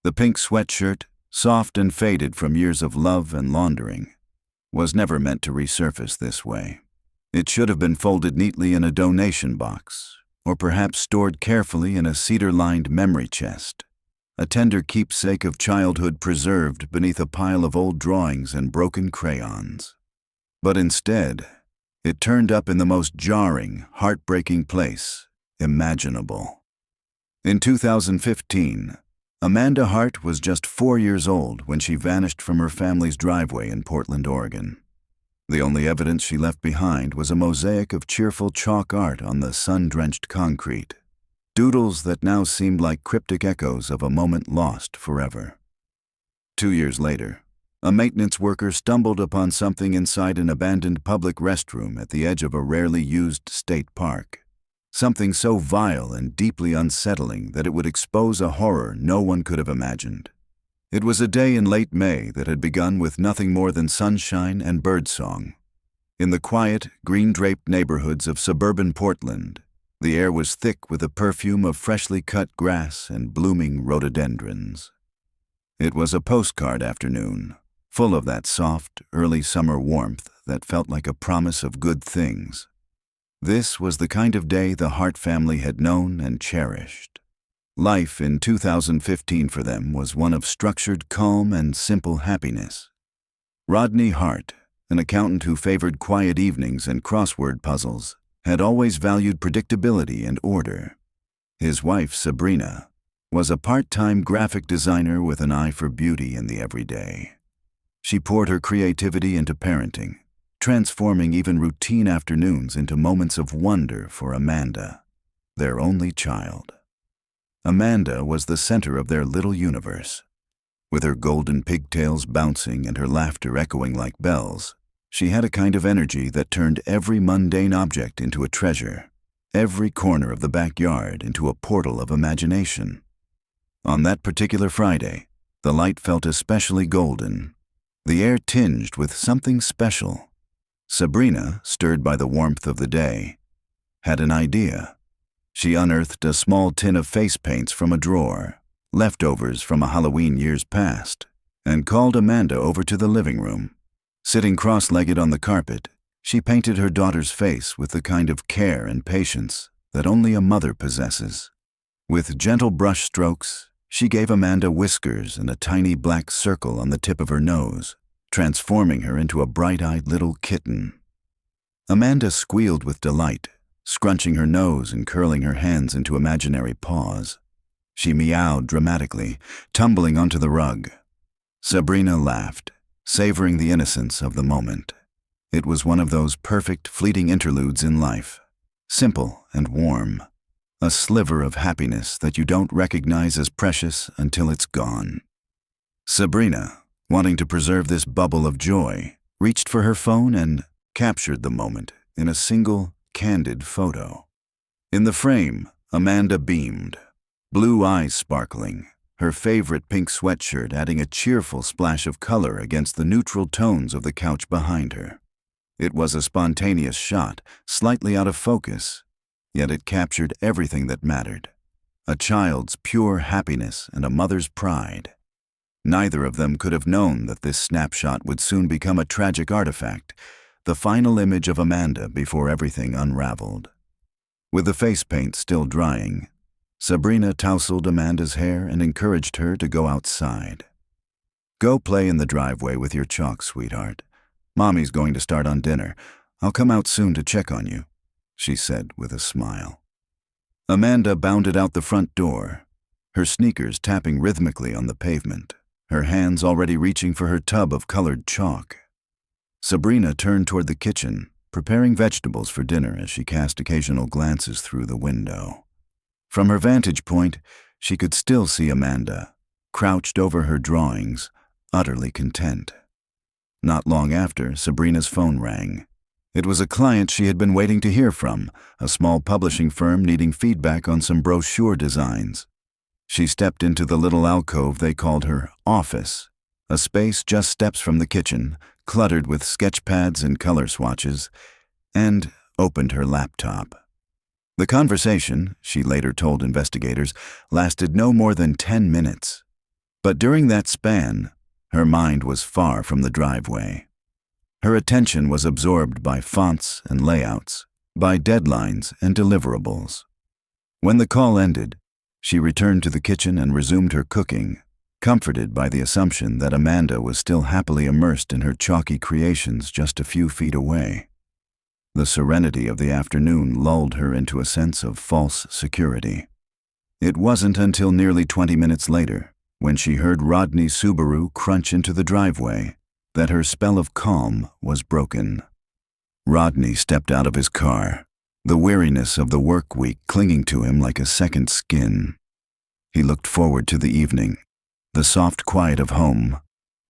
The pink sweatshirt, soft and faded from years of love and laundering, was never meant to resurface this way. It should have been folded neatly in a donation box, or perhaps stored carefully in a cedar-lined memory chest, a tender keepsake of childhood preserved beneath a pile of old drawings and broken crayons. But instead, it turned up in the most jarring, heartbreaking place imaginable. In 2015, Amanda Hart was just 4 years old when she vanished from her family's driveway in Portland, Oregon. The only evidence she left behind was a mosaic of cheerful chalk art on the sun-drenched concrete, doodles that now seemed like cryptic echoes of a moment lost forever. 2 years later, a maintenance worker stumbled upon something inside an abandoned public restroom at the edge of a rarely used state park. Something so vile and deeply unsettling that it would expose a horror no one could have imagined. It was a day in late May that had begun with nothing more than sunshine and birdsong. In the quiet, green-draped neighborhoods of suburban Portland, the air was thick with the perfume of freshly cut grass and blooming rhododendrons. It was a postcard afternoon, full of that soft, early summer warmth that felt like a promise of good things. This was the kind of day the Hart family had known and cherished. Life in 2015 for them was one of structured calm and simple happiness. Rodney Hart, an accountant who favored quiet evenings and crossword puzzles, had always valued predictability and order. His wife, Sabrina, was a part-time graphic designer with an eye for beauty in the everyday. She poured her creativity into parenting, transforming even routine afternoons into moments of wonder for Amanda, their only child. Amanda was the center of their little universe. With her golden pigtails bouncing and her laughter echoing like bells, she had a kind of energy that turned every mundane object into a treasure, every corner of the backyard into a portal of imagination. On that particular Friday, the light felt especially golden, the air tinged with something special. Sabrina, stirred by the warmth of the day, had an idea. She unearthed a small tin of face paints from a drawer, leftovers from a Halloween years past, and called Amanda over to the living room. Sitting cross-legged on the carpet, she painted her daughter's face with the kind of care and patience that only a mother possesses. With gentle brush strokes, she gave Amanda whiskers and a tiny black circle on the tip of her nose, transforming her into a bright-eyed little kitten. Amanda squealed with delight, scrunching her nose and curling her hands into imaginary paws. She meowed dramatically, tumbling onto the rug. Sabrina laughed, savoring the innocence of the moment. It was one of those perfect, fleeting interludes in life, simple and warm, a sliver of happiness that you don't recognize as precious until it's gone. Sabrina, wanting to preserve this bubble of joy, reached for her phone and captured the moment in a single, candid photo. In the frame, Amanda beamed, blue eyes sparkling, her favorite pink sweatshirt adding a cheerful splash of color against the neutral tones of the couch behind her. It was a spontaneous shot, slightly out of focus, yet it captured everything that mattered: a child's pure happiness and a mother's pride. Neither of them could have known that this snapshot would soon become a tragic artifact, the final image of Amanda before everything unraveled. With the face paint still drying, Sabrina tousled Amanda's hair and encouraged her to go outside. "Go play in the driveway with your chalk, sweetheart. Mommy's going to start on dinner. I'll come out soon to check on you," she said with a smile. Amanda bounded out the front door, her sneakers tapping rhythmically on the pavement, her hands already reaching for her tub of colored chalk. Sabrina turned toward the kitchen, preparing vegetables for dinner as she cast occasional glances through the window. From her vantage point, she could still see Amanda, crouched over her drawings, utterly content. Not long after, Sabrina's phone rang. It was a client she had been waiting to hear from, a small publishing firm needing feedback on some brochure designs. She stepped into the little alcove they called her office, a space just steps from the kitchen, cluttered with sketch pads and color swatches, and opened her laptop. The conversation, she later told investigators, lasted no more than 10 minutes. But during that span, her mind was far from the driveway. Her attention was absorbed by fonts and layouts, by deadlines and deliverables. When the call ended, she returned to the kitchen and resumed her cooking, comforted by the assumption that Amanda was still happily immersed in her chalky creations just a few feet away. The serenity of the afternoon lulled her into a sense of false security. It wasn't until nearly 20 minutes later, when she heard Rodney's Subaru crunch into the driveway, that her spell of calm was broken. Rodney stepped out of his car, the weariness of the work week clinging to him like a second skin. He looked forward to the evening, the soft quiet of home,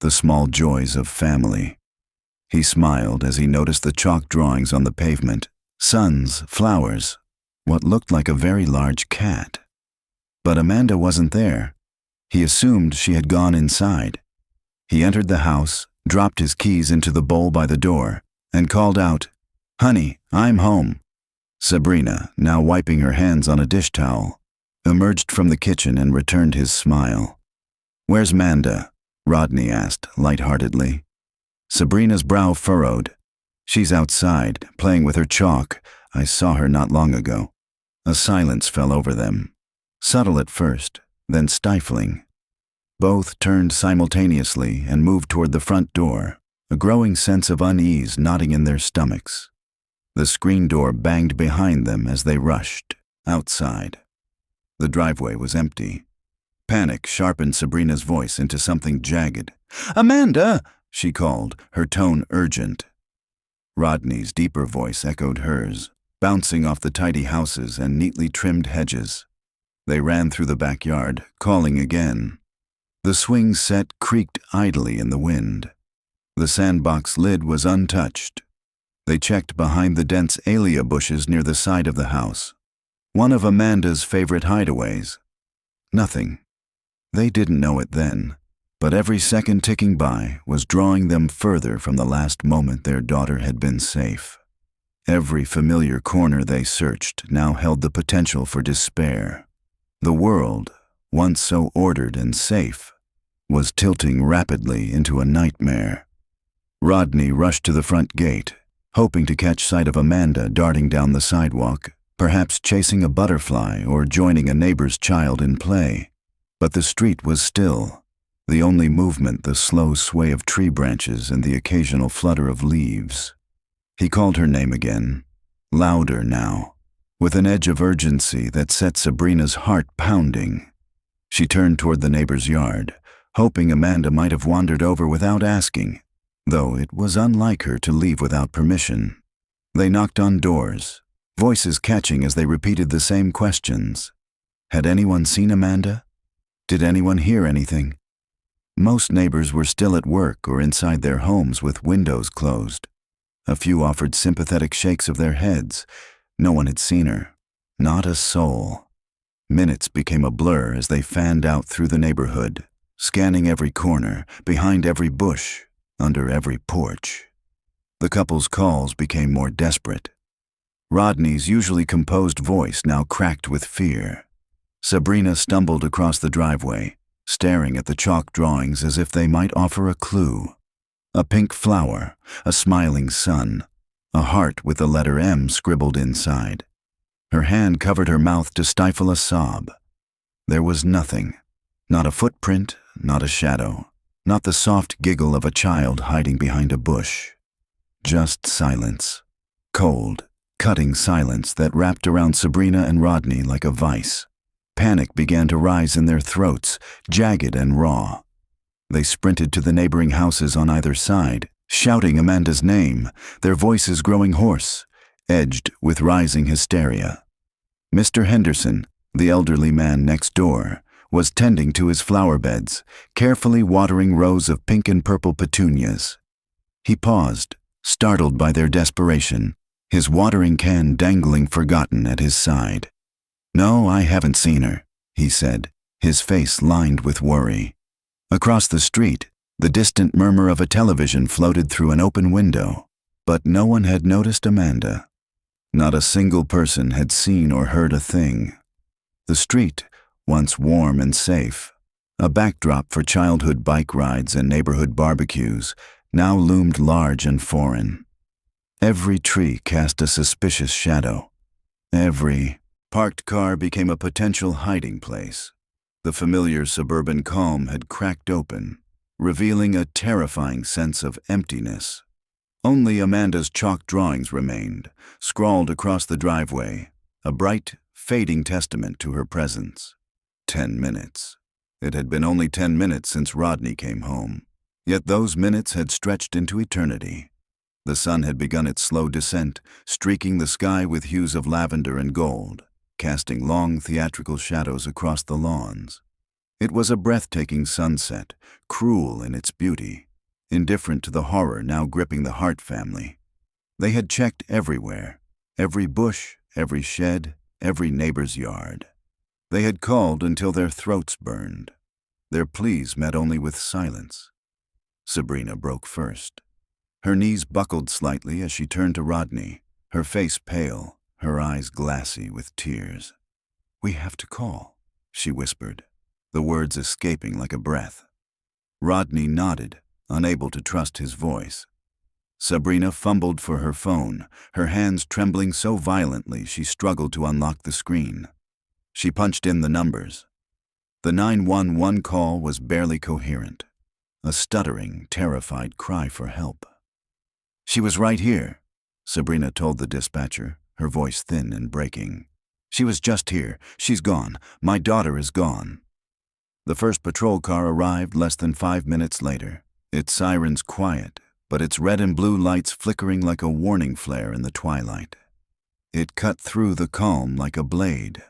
the small joys of family. He smiled as he noticed the chalk drawings on the pavement, suns, flowers, what looked like a very large cat. But Amanda wasn't there. He assumed she had gone inside. He entered the house, dropped his keys into the bowl by the door, and called out, "Honey, I'm home." Sabrina, now wiping her hands on a dish towel, emerged from the kitchen and returned his smile. "Where's Manda?" Rodney asked lightheartedly. Sabrina's brow furrowed. "She's outside, playing with her chalk. I saw her not long ago." A silence fell over them, subtle at first, then stifling. Both turned simultaneously and moved toward the front door, a growing sense of unease knotting in their stomachs. The screen door banged behind them as they rushed, outside. The driveway was empty. Panic sharpened Sabrina's voice into something jagged. "Amanda!" she called, her tone urgent. Rodney's deeper voice echoed hers, bouncing off the tidy houses and neatly trimmed hedges. They ran through the backyard, calling again. The swing set creaked idly in the wind. The sandbox lid was untouched. They checked behind the dense azalea bushes near the side of the house, one of Amanda's favorite hideaways. Nothing. They didn't know it then, but every second ticking by was drawing them further from the last moment their daughter had been safe. Every familiar corner they searched now held the potential for despair. The world, once so ordered and safe, was tilting rapidly into a nightmare. Rodney rushed to the front gate, hoping to catch sight of Amanda darting down the sidewalk, perhaps chasing a butterfly or joining a neighbor's child in play. But the street was still, the only movement the slow sway of tree branches and the occasional flutter of leaves. He called her name again, louder now, with an edge of urgency that set Sabrina's heart pounding. She turned toward the neighbor's yard, hoping Amanda might have wandered over without asking, though it was unlike her to leave without permission. They knocked on doors, voices catching as they repeated the same questions. Had anyone seen Amanda? Did anyone hear anything? Most neighbors were still at work or inside their homes with windows closed. A few offered sympathetic shakes of their heads. No one had seen her. Not a soul. Minutes became a blur as they fanned out through the neighborhood, scanning every corner, behind every bush, under every porch. The couple's calls became more desperate. Rodney's usually composed voice now cracked with fear. Sabrina stumbled across the driveway, staring at the chalk drawings as if they might offer a clue. A pink flower, a smiling sun, a heart with the letter M scribbled inside. Her hand covered her mouth to stifle a sob. There was nothing. Not a footprint, not a shadow, not the soft giggle of a child hiding behind a bush. Just silence. Cold, cutting silence that wrapped around Sabrina and Rodney like a vice. Panic began to rise in their throats, jagged and raw. They sprinted to the neighboring houses on either side, shouting Amanda's name, their voices growing hoarse, edged with rising hysteria. Mr. Henderson, the elderly man next door, was tending to his flower beds, carefully watering rows of pink and purple petunias. He paused, startled by their desperation, his watering can dangling forgotten at his side. "No, I haven't seen her," he said, his face lined with worry. Across the street, the distant murmur of a television floated through an open window, but no one had noticed Amanda. Not a single person had seen or heard a thing. The street, once warm and safe, A backdrop for childhood bike rides and neighborhood barbecues now loomed large and foreign. Every tree cast a suspicious shadow. Every parked car became a potential hiding place. The familiar suburban calm had cracked open, revealing a terrifying sense of emptiness. Only Amanda's chalk drawings remained, scrawled across the driveway, a bright, fading testament to her presence. 10 minutes. It had been only 10 minutes since Rodney came home, yet those minutes had stretched into eternity. The sun had begun its slow descent, streaking the sky with hues of lavender and gold, casting long theatrical shadows across the lawns. It was a breathtaking sunset, cruel in its beauty, indifferent to the horror now gripping the Hart family. They had checked everywhere, every bush, every shed, every neighbor's yard. They had called until their throats burned. Their pleas met only with silence. Sabrina broke first. Her knees buckled slightly as she turned to Rodney, her face pale, her eyes glassy with tears. "We have to call," she whispered, the words escaping like a breath. Rodney nodded, unable to trust his voice. Sabrina fumbled for her phone, her hands trembling so violently she struggled to unlock the screen. She punched in the numbers. The 911 call was barely coherent, a stuttering, terrified cry for help. "She was right here," Sabrina told the dispatcher, her voice thin and breaking. "She was just here. She's gone. My daughter is gone." The first patrol car arrived less than 5 minutes later, its sirens quiet, but its red and blue lights flickering like a warning flare in the twilight. It cut through the calm like a blade.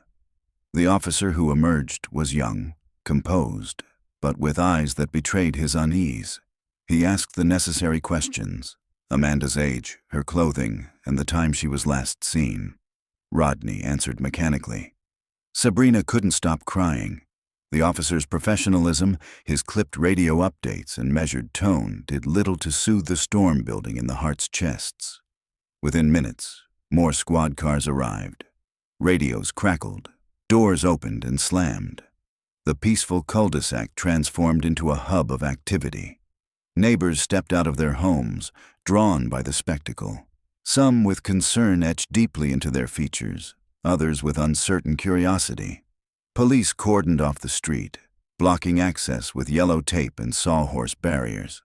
The officer who emerged was young, composed, but with eyes that betrayed his unease. He asked the necessary questions: Amanda's age, her clothing, and the time she was last seen. Rodney answered mechanically. Sabrina couldn't stop crying. The officer's professionalism, his clipped radio updates, and measured tone did little to soothe the storm building in the Hart's chests. Within minutes, more squad cars arrived. Radios crackled. Doors opened and slammed. The peaceful cul-de-sac transformed into a hub of activity. Neighbors stepped out of their homes, drawn by the spectacle. Some with concern etched deeply into their features, others with uncertain curiosity. Police cordoned off the street, blocking access with yellow tape and sawhorse barriers.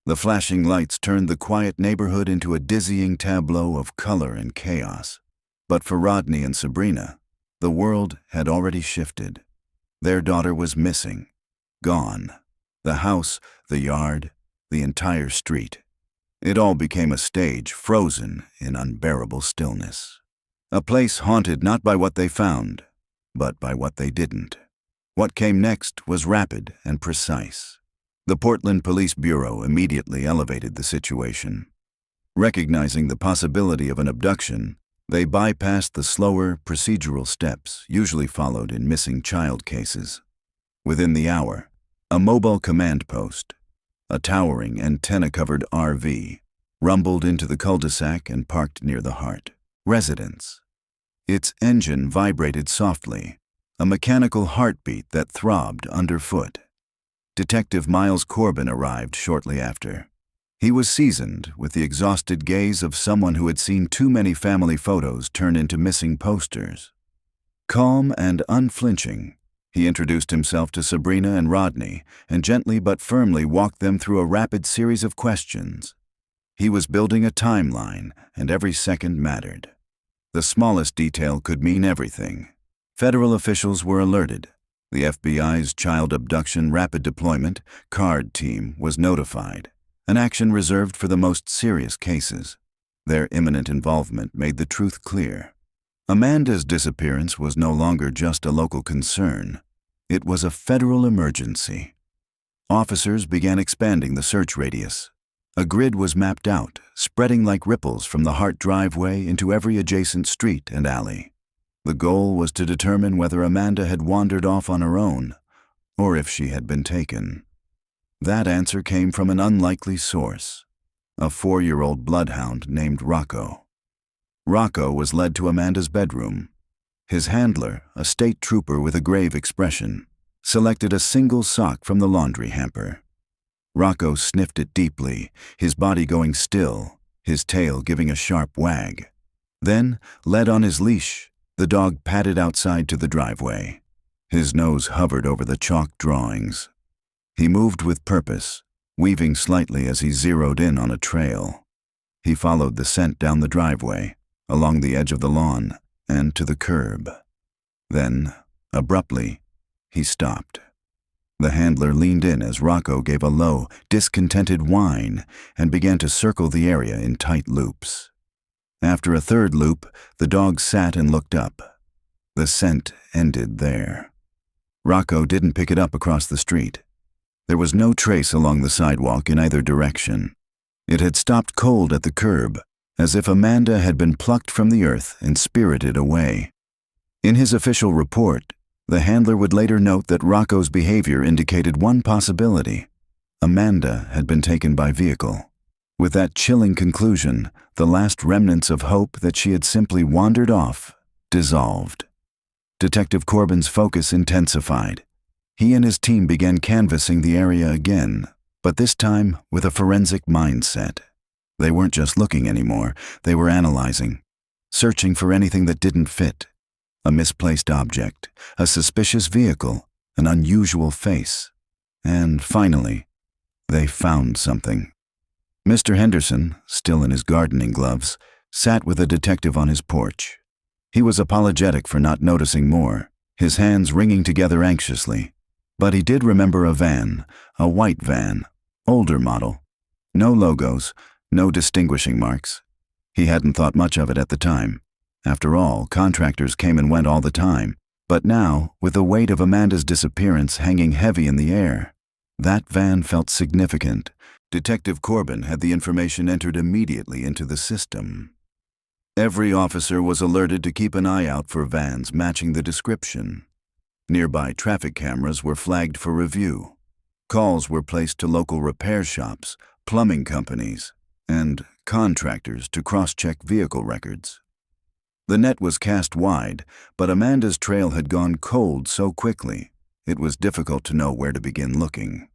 The flashing lights turned the quiet neighborhood into a dizzying tableau of color and chaos. But for Rodney and Sabrina, the world had already shifted. Their daughter was missing, gone. The house, the yard, the entire street. It all became a stage frozen in unbearable stillness. A place haunted not by what they found, but by what they didn't. What came next was rapid and precise. The Portland Police Bureau immediately elevated the situation. Recognizing the possibility of an abduction, they bypassed the slower, procedural steps usually followed in missing child cases. Within the hour, a mobile command post, a towering antenna-covered RV, rumbled into the cul-de-sac and parked near the Hart residence. Its engine vibrated softly, a mechanical heartbeat that throbbed underfoot. Detective Miles Corbin arrived shortly after. He was seasoned with the exhausted gaze of someone who had seen too many family photos turn into missing posters. Calm and unflinching, he introduced himself to Sabrina and Rodney and gently but firmly walked them through a rapid series of questions. He was building a timeline, and every second mattered. The smallest detail could mean everything. Federal officials were alerted. The FBI's Child Abduction Rapid Deployment CARD team was notified, an action reserved for the most serious cases. Their imminent involvement made the truth clear. Amanda's disappearance was no longer just a local concern. It was a federal emergency. Officers began expanding the search radius. A grid was mapped out, spreading like ripples from the Hart driveway into every adjacent street and alley. The goal was to determine whether Amanda had wandered off on her own, or if she had been taken. That answer came from an unlikely source, a 4-year-old bloodhound named Rocco. Rocco was led to Amanda's bedroom. His handler, a state trooper with a grave expression, selected a single sock from the laundry hamper. Rocco sniffed it deeply, his body going still, his tail giving a sharp wag. Then, led on his leash, the dog padded outside to the driveway. His nose hovered over the chalk drawings. He moved with purpose, weaving slightly as he zeroed in on a trail. He followed the scent down the driveway, along the edge of the lawn, and to the curb. Then, abruptly, he stopped. The handler leaned in as Rocco gave a low, discontented whine and began to circle the area in tight loops. After a third loop, the dog sat and looked up. The scent ended there. Rocco didn't pick it up across the street. There was no trace along the sidewalk in either direction. It had stopped cold at the curb, as if Amanda had been plucked from the earth and spirited away. In his official report, the handler would later note that Rocco's behavior indicated one possibility. Amanda had been taken by vehicle. With that chilling conclusion, the last remnants of hope that she had simply wandered off dissolved. Detective Corbin's focus intensified. He and his team began canvassing the area again, but this time with a forensic mindset. They weren't just looking anymore, they were analyzing, searching for anything that didn't fit. A misplaced object, a suspicious vehicle, an unusual face. And finally, they found something. Mr. Henderson, still in his gardening gloves, sat with a detective on his porch. He was apologetic for not noticing more, his hands wringing together anxiously. But he did remember a van, a white van, older model. No logos, no distinguishing marks. He hadn't thought much of it at the time. After all, contractors came and went all the time. But now, with the weight of Amanda's disappearance hanging heavy in the air, that van felt significant. Detective Corbin had the information entered immediately into the system. Every officer was alerted to keep an eye out for vans matching the description. Nearby traffic cameras were flagged for review. Calls were placed to local repair shops, plumbing companies, and contractors to cross-check vehicle records. The net was cast wide, but Amanda's trail had gone cold so quickly, it was difficult to know where to begin looking.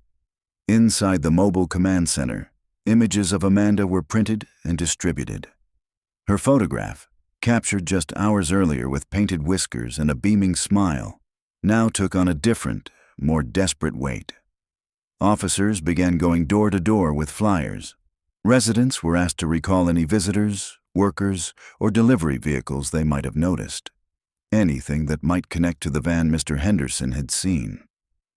Inside the mobile command center, images of Amanda were printed and distributed. Her photograph, captured just hours earlier with painted whiskers and a beaming smile, now took on a different, more desperate weight. Officers began going door to door with flyers. Residents were asked to recall any visitors, workers, or delivery vehicles they might have noticed. Anything that might connect to the van Mr. Henderson had seen.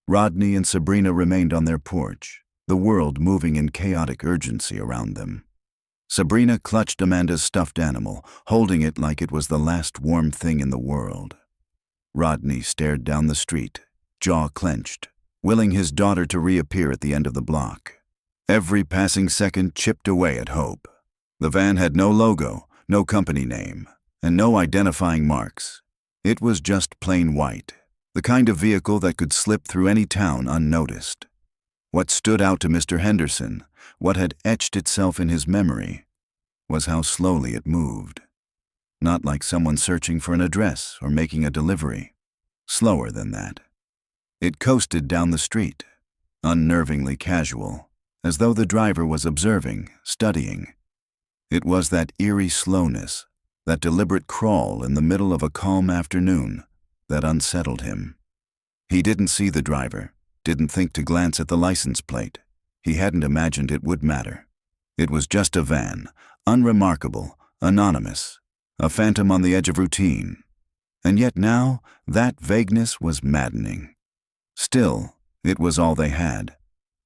Rodney and Sabrina remained on their porch, the world moving in chaotic urgency around them. Sabrina clutched Amanda's stuffed animal, holding it like it was the last warm thing in the world. Rodney stared down the street, jaw clenched, willing his daughter to reappear at the end of the block. Every passing second chipped away at hope. The van had no logo, no company name, and no identifying marks. It was just plain white, the kind of vehicle that could slip through any town unnoticed. What stood out to Mr. Henderson, what had etched itself in his memory, was how slowly it moved. Not like someone searching for an address or making a delivery. Slower than that. It coasted down the street, unnervingly casual, as though the driver was observing, studying. It was that eerie slowness, that deliberate crawl in the middle of a calm afternoon, that unsettled him. He didn't see the driver, didn't think to glance at the license plate. He hadn't imagined it would matter. It was just a van, unremarkable, anonymous, a phantom on the edge of routine. And yet now, that vagueness was maddening. Still, it was all they had.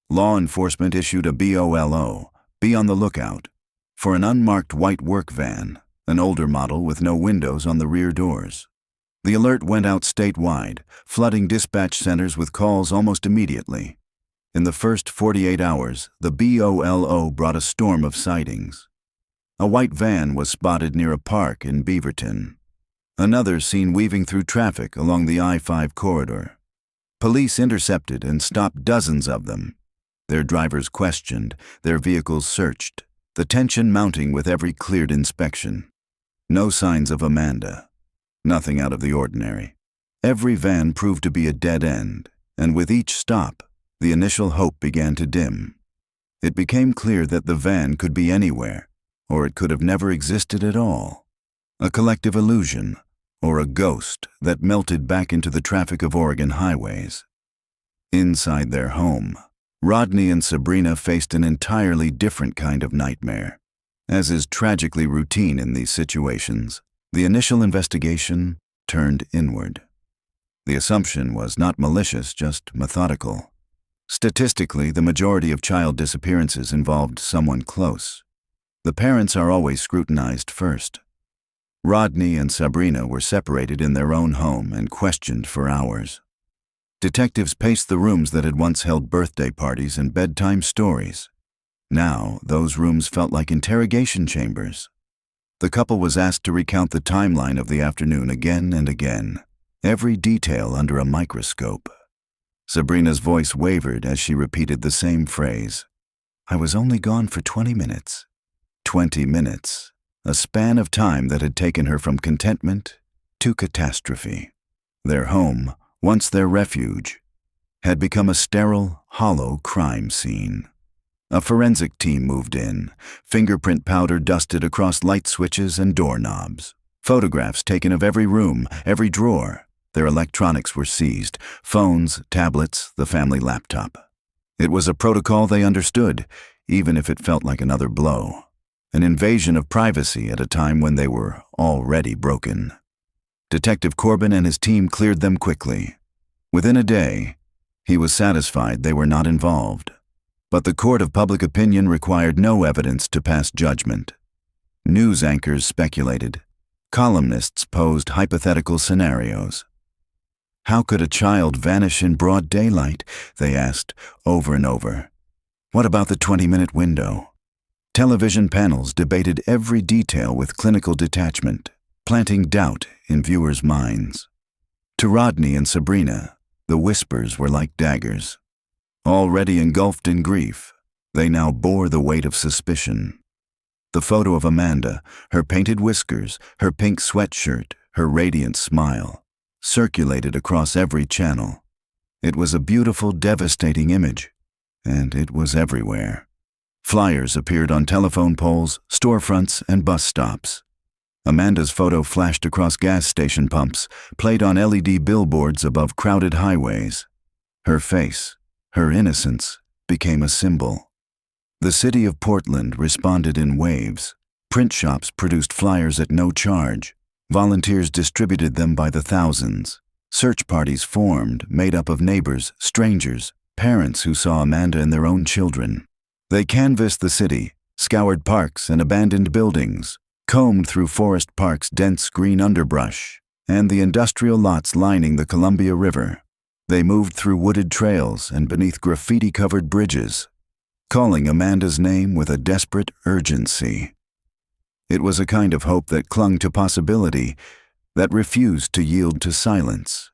Law enforcement issued a BOLO, be on the lookout, for an unmarked white work van, an older model with no windows on the rear doors. The alert went out statewide, flooding dispatch centers with calls almost immediately. In the first 48 hours, the BOLO brought a storm of sightings. A white van was spotted near a park in Beaverton. Another seen weaving through traffic along the I-5 corridor. Police intercepted and stopped dozens of them. Their drivers questioned, their vehicles searched, the tension mounting with every cleared inspection. No signs of Amanda. Nothing out of the ordinary. Every van proved to be a dead end, And with each stop, the initial hope began to dim. It became clear that the van could be anywhere, or it could have never existed at all. A collective illusion, or a ghost that melted back into the traffic of Oregon highways. Inside their home, Rodney and Sabrina faced an entirely different kind of nightmare. As is tragically routine in these situations, the initial investigation turned inward. The assumption was not malicious, just methodical. Statistically, the majority of child disappearances involved someone close. The parents are always scrutinized first. Rodney and Sabrina were separated in their own home and questioned for hours. Detectives paced the rooms that had once held birthday parties and bedtime stories. Now, those rooms felt like interrogation chambers. The couple was asked to recount the timeline of the afternoon again and again, every detail under a microscope. Sabrina's voice wavered as she repeated the same phrase. "I was only gone for 20 minutes. 20 minutes, a span of time that had taken her from contentment to catastrophe. Their home, once their refuge, had become a sterile, hollow crime scene. A forensic team moved in, fingerprint powder dusted across light switches and doorknobs. Photographs taken of every room, every drawer. Their electronics were seized, phones, tablets, the family laptop. It was a protocol they understood, even if it felt like another blow. An invasion of privacy at a time when they were already broken. Detective Corbin and his team cleared them quickly. Within a day, he was satisfied they were not involved. But the court of public opinion required no evidence to pass judgment. News anchors speculated. Columnists posed hypothetical scenarios. How could a child vanish in broad daylight? They asked over and over. What about the 20-minute window? Television panels debated every detail with clinical detachment, planting doubt in viewers' minds. To Rodney and Sabrina, the whispers were like daggers. Already engulfed in grief, they now bore the weight of suspicion. The photo of Amanda, her painted whiskers, her pink sweatshirt, her radiant smile, circulated across every channel. It was a beautiful, devastating image, and it was everywhere. Flyers appeared on telephone poles, storefronts, and bus stops. Amanda's photo flashed across gas station pumps, played on LED billboards above crowded highways. Her face, her innocence, became a symbol. The city of Portland responded in waves. Print shops produced flyers at no charge. Volunteers distributed them by the thousands. Search parties formed, made up of neighbors, strangers, parents who saw Amanda and their own children. They canvassed the city, scoured parks and abandoned buildings, combed through Forest Park's dense green underbrush and the industrial lots lining the Columbia River. They moved through wooded trails and beneath graffiti-covered bridges, calling Amanda's name with a desperate urgency. It was a kind of hope that clung to possibility, that refused to yield to silence.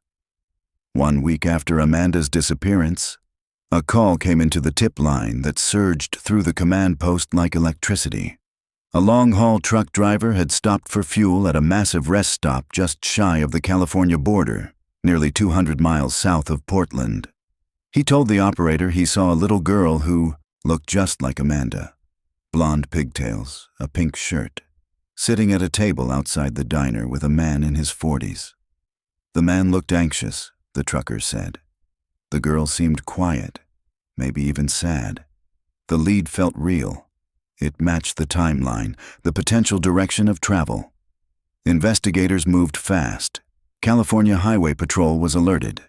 1 week after Amanda's disappearance, a call came into the tip line that surged through the command post like electricity. A long-haul truck driver had stopped for fuel at a massive rest stop just shy of the California border, nearly 200 miles south of Portland. He told the operator he saw a little girl who looked just like Amanda. Blonde pigtails, a pink shirt, sitting at a table outside the diner with a man in his 40s. The man looked anxious, the trucker said. The girl seemed quiet, maybe even sad. The lead felt real. It matched the timeline, the potential direction of travel. Investigators moved fast. California Highway Patrol was alerted.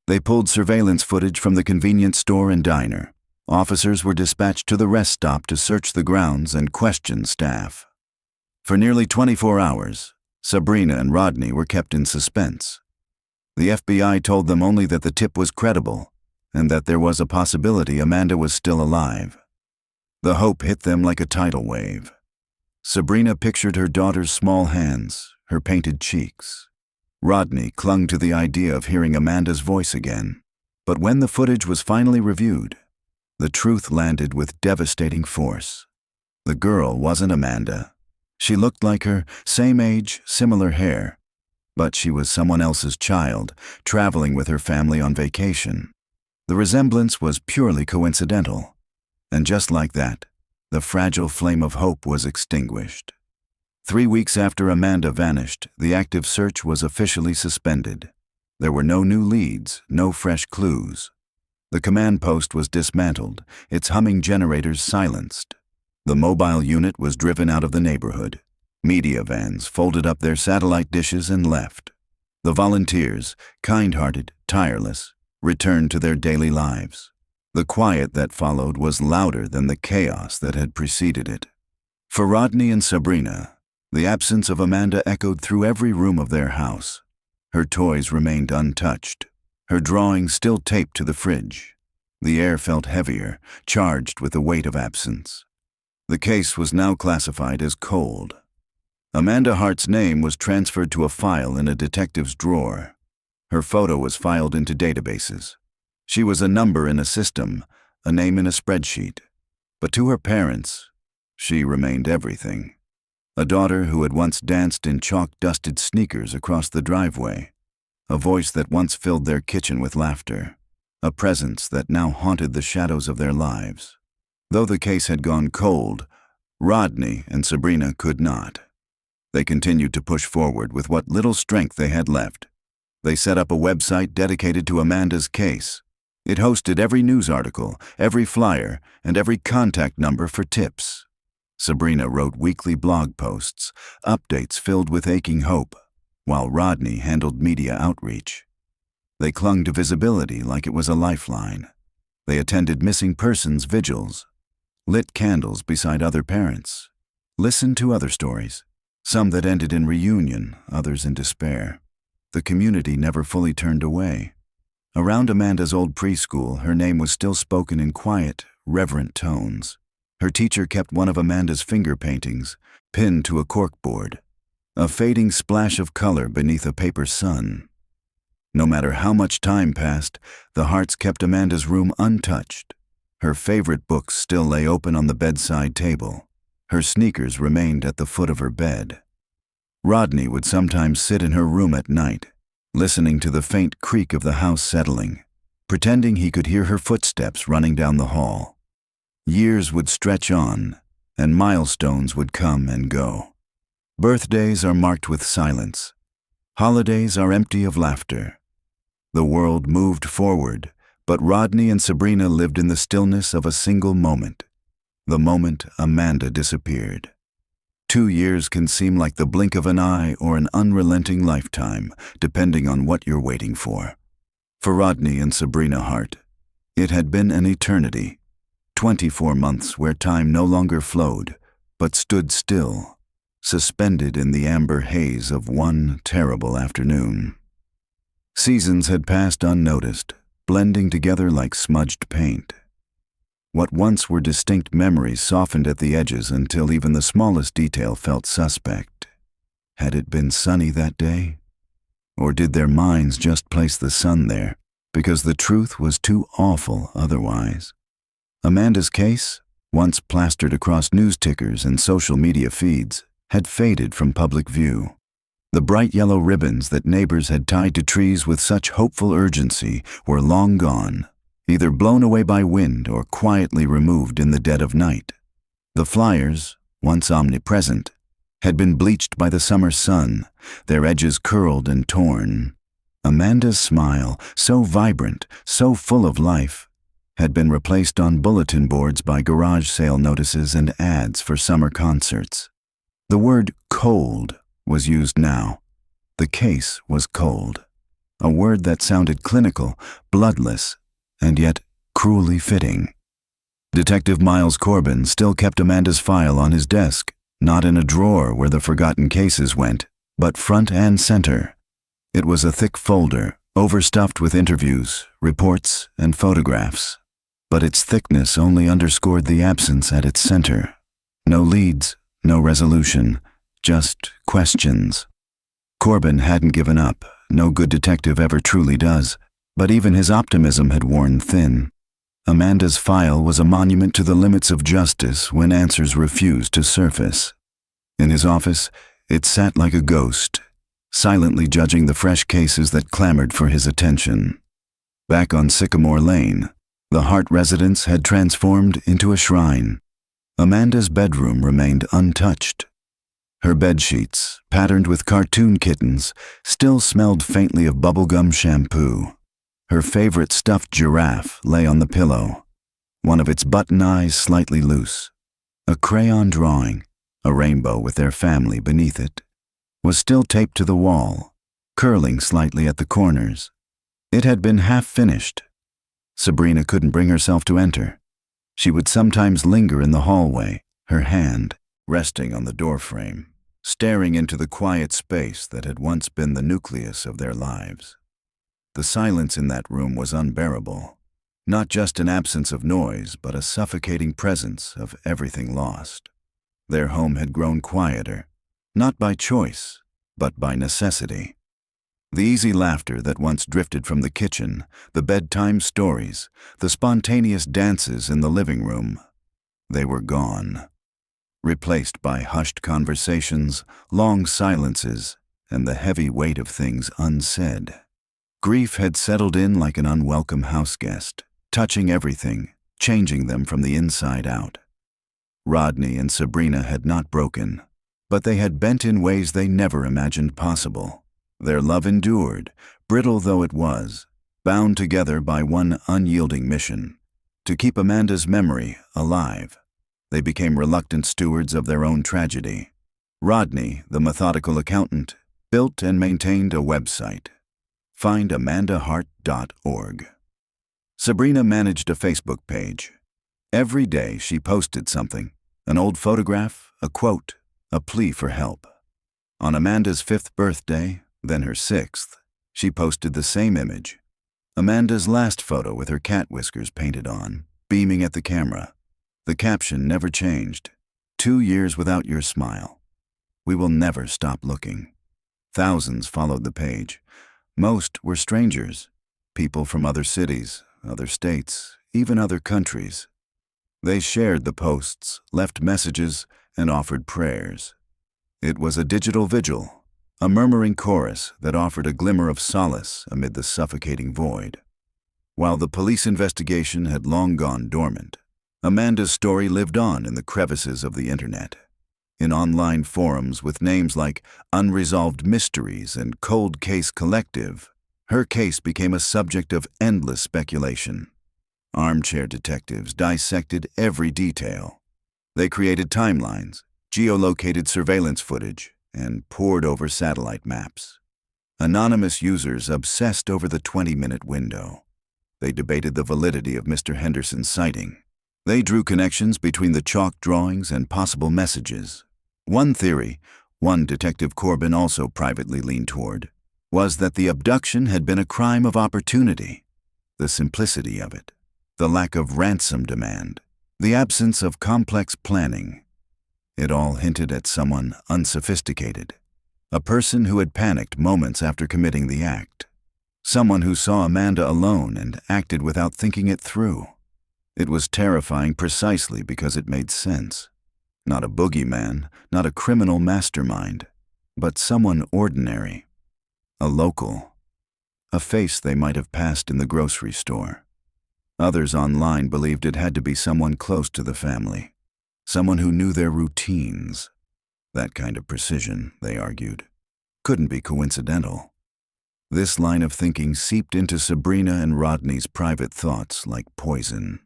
They pulled surveillance footage from the convenience store and diner. Officers were dispatched to the rest stop to search the grounds and question staff. For nearly 24 hours, Sabrina and Rodney were kept in suspense. The FBI told them only that the tip was credible and that there was a possibility Amanda was still alive. The hope hit them like a tidal wave. Sabrina pictured her daughter's small hands, her painted cheeks. Rodney clung to the idea of hearing Amanda's voice again. But when the footage was finally reviewed, the truth landed with devastating force. The girl wasn't Amanda. She looked like her, same age, similar hair. But she was someone else's child, traveling with her family on vacation. The resemblance was purely coincidental. And just like that, the fragile flame of hope was extinguished. 3 weeks after Amanda vanished, the active search was officially suspended. There were no new leads, no fresh clues. The command post was dismantled, its humming generators silenced. The mobile unit was driven out of the neighborhood. Media vans folded up their satellite dishes and left. The volunteers, kind-hearted, tireless, returned to their daily lives. The quiet that followed was louder than the chaos that had preceded it. For Rodney and Sabrina, the absence of Amanda echoed through every room of their house. Her toys remained untouched, her drawings still taped to the fridge. The air felt heavier, charged with the weight of absence. The case was now classified as cold. Amanda Hart's name was transferred to a file in a detective's drawer. Her photo was filed into databases. She was a number in a system, a name in a spreadsheet. But to her parents, she remained everything. A daughter who had once danced in chalk-dusted sneakers across the driveway. A voice that once filled their kitchen with laughter. A presence that now haunted the shadows of their lives. Though the case had gone cold, Rodney and Sabrina could not. They continued to push forward with what little strength they had left. They set up a website dedicated to Amanda's case. It hosted every news article, every flyer, and every contact number for tips. Sabrina wrote weekly blog posts, updates filled with aching hope, while Rodney handled media outreach. They clung to visibility like it was a lifeline. They attended missing persons vigils, lit candles beside other parents, listened to other stories, some that ended in reunion, others in despair. The community never fully turned away. Around Amanda's old preschool, her name was still spoken in quiet, reverent tones. Her teacher kept one of Amanda's finger paintings, pinned to a corkboard, a fading splash of color beneath a paper sun. No matter how much time passed, the Harts kept Amanda's room untouched. Her favorite books still lay open on the bedside table. Her sneakers remained at the foot of her bed. Rodney would sometimes sit in her room at night, listening to the faint creak of the house settling, pretending he could hear her footsteps running down the hall. Years would stretch on, and milestones would come and go. Birthdays are marked with silence. Holidays are empty of laughter. The world moved forward, but Rodney and Sabrina lived in the stillness of a single moment. The moment Amanda disappeared. 2 years can seem like the blink of an eye or an unrelenting lifetime, depending on what you're waiting for. For Rodney and Sabrina Hart, it had been an eternity. 24 months where time no longer flowed, but stood still, suspended in the amber haze of one terrible afternoon. Seasons had passed unnoticed, blending together like smudged paint. What once were distinct memories softened at the edges until even the smallest detail felt suspect. Had it been sunny that day? Or did their minds just place the sun there because the truth was too awful otherwise? Amanda's case, once plastered across news tickers and social media feeds, had faded from public view. The bright yellow ribbons that neighbors had tied to trees with such hopeful urgency were long gone, either blown away by wind or quietly removed in the dead of night. The flyers, once omnipresent, had been bleached by the summer sun, their edges curled and torn. Amanda's smile, so vibrant, so full of life, had been replaced on bulletin boards by garage sale notices and ads for summer concerts. The word cold was used now. The case was cold, a word that sounded clinical, bloodless, and yet cruelly fitting. Detective Miles Corbin still kept Amanda's file on his desk, not in a drawer where the forgotten cases went, but front and center. It was a thick folder, overstuffed with interviews, reports, and photographs. But its thickness only underscored the absence at its center. No leads, no resolution, just questions. Corbin hadn't given up. No good detective ever truly does. But even his optimism had worn thin. Amanda's file was a monument to the limits of justice when answers refused to surface. In his office, it sat like a ghost, silently judging the fresh cases that clamored for his attention. Back on Sycamore Lane, the Hart residence had transformed into a shrine. Amanda's bedroom remained untouched. Her bedsheets, patterned with cartoon kittens, still smelled faintly of bubblegum shampoo. Her favorite stuffed giraffe lay on the pillow, one of its button eyes slightly loose. A crayon drawing, a rainbow with their family beneath it, was still taped to the wall, curling slightly at the corners. It had been half finished. Sabrina couldn't bring herself to enter. She would sometimes linger in the hallway, her hand resting on the doorframe, staring into the quiet space that had once been the nucleus of their lives. The silence in that room was unbearable. Not just an absence of noise, but a suffocating presence of everything lost. Their home had grown quieter, not by choice, but by necessity. The easy laughter that once drifted from the kitchen, the bedtime stories, the spontaneous dances in the living room, they were gone, replaced by hushed conversations, long silences, and the heavy weight of things unsaid. Grief had settled in like an unwelcome houseguest, touching everything, changing them from the inside out. Rodney and Sabrina had not broken, but they had bent in ways they never imagined possible. Their love endured, brittle though it was, bound together by one unyielding mission: to keep Amanda's memory alive. They became reluctant stewards of their own tragedy. Rodney, the methodical accountant, built and maintained a website, findamandahart.org. Sabrina managed a Facebook page. Every day she posted something: an old photograph, a quote, a plea for help. On Amanda's 5th birthday, then her 6th, she posted the same image. Amanda's last photo with her cat whiskers painted on, beaming at the camera. The caption never changed: 2 years without your smile. We will never stop looking. Thousands followed the page. Most were strangers, people from other cities, other states, even other countries. They shared the posts, left messages, and offered prayers. It was a digital vigil, a murmuring chorus that offered a glimmer of solace amid the suffocating void. While the police investigation had long gone dormant, Amanda's story lived on in the crevices of the internet. In online forums with names like Unresolved Mysteries and Cold Case Collective, her case became a subject of endless speculation. Armchair detectives dissected every detail. They created timelines, geolocated surveillance footage, and pored over satellite maps. Anonymous users obsessed over the 20-minute window. They debated the validity of Mr. Henderson's sighting. They drew connections between the chalk drawings and possible messages. One theory, one Detective Corbin also privately leaned toward, was that the abduction had been a crime of opportunity. The simplicity of it, the lack of ransom demand, the absence of complex planning. It all hinted at someone unsophisticated, a person who had panicked moments after committing the act, someone who saw Amanda alone and acted without thinking it through. It was terrifying precisely because it made sense. Not a boogeyman, not a criminal mastermind, but someone ordinary, a local, a face they might have passed in the grocery store. Others online believed it had to be someone close to the family, someone who knew their routines. That kind of precision, they argued, couldn't be coincidental. This line of thinking seeped into Sabrina and Rodney's private thoughts like poison.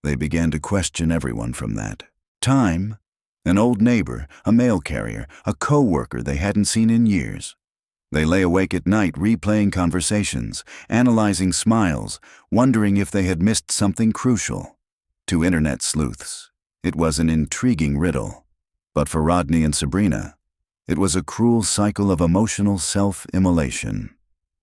They began to question everyone from that time: an old neighbor, a mail carrier, a co-worker they hadn't seen in years. They lay awake at night replaying conversations, analyzing smiles, wondering if they had missed something crucial. To internet sleuths, it was an intriguing riddle. But for Rodney and Sabrina, it was a cruel cycle of emotional self-immolation.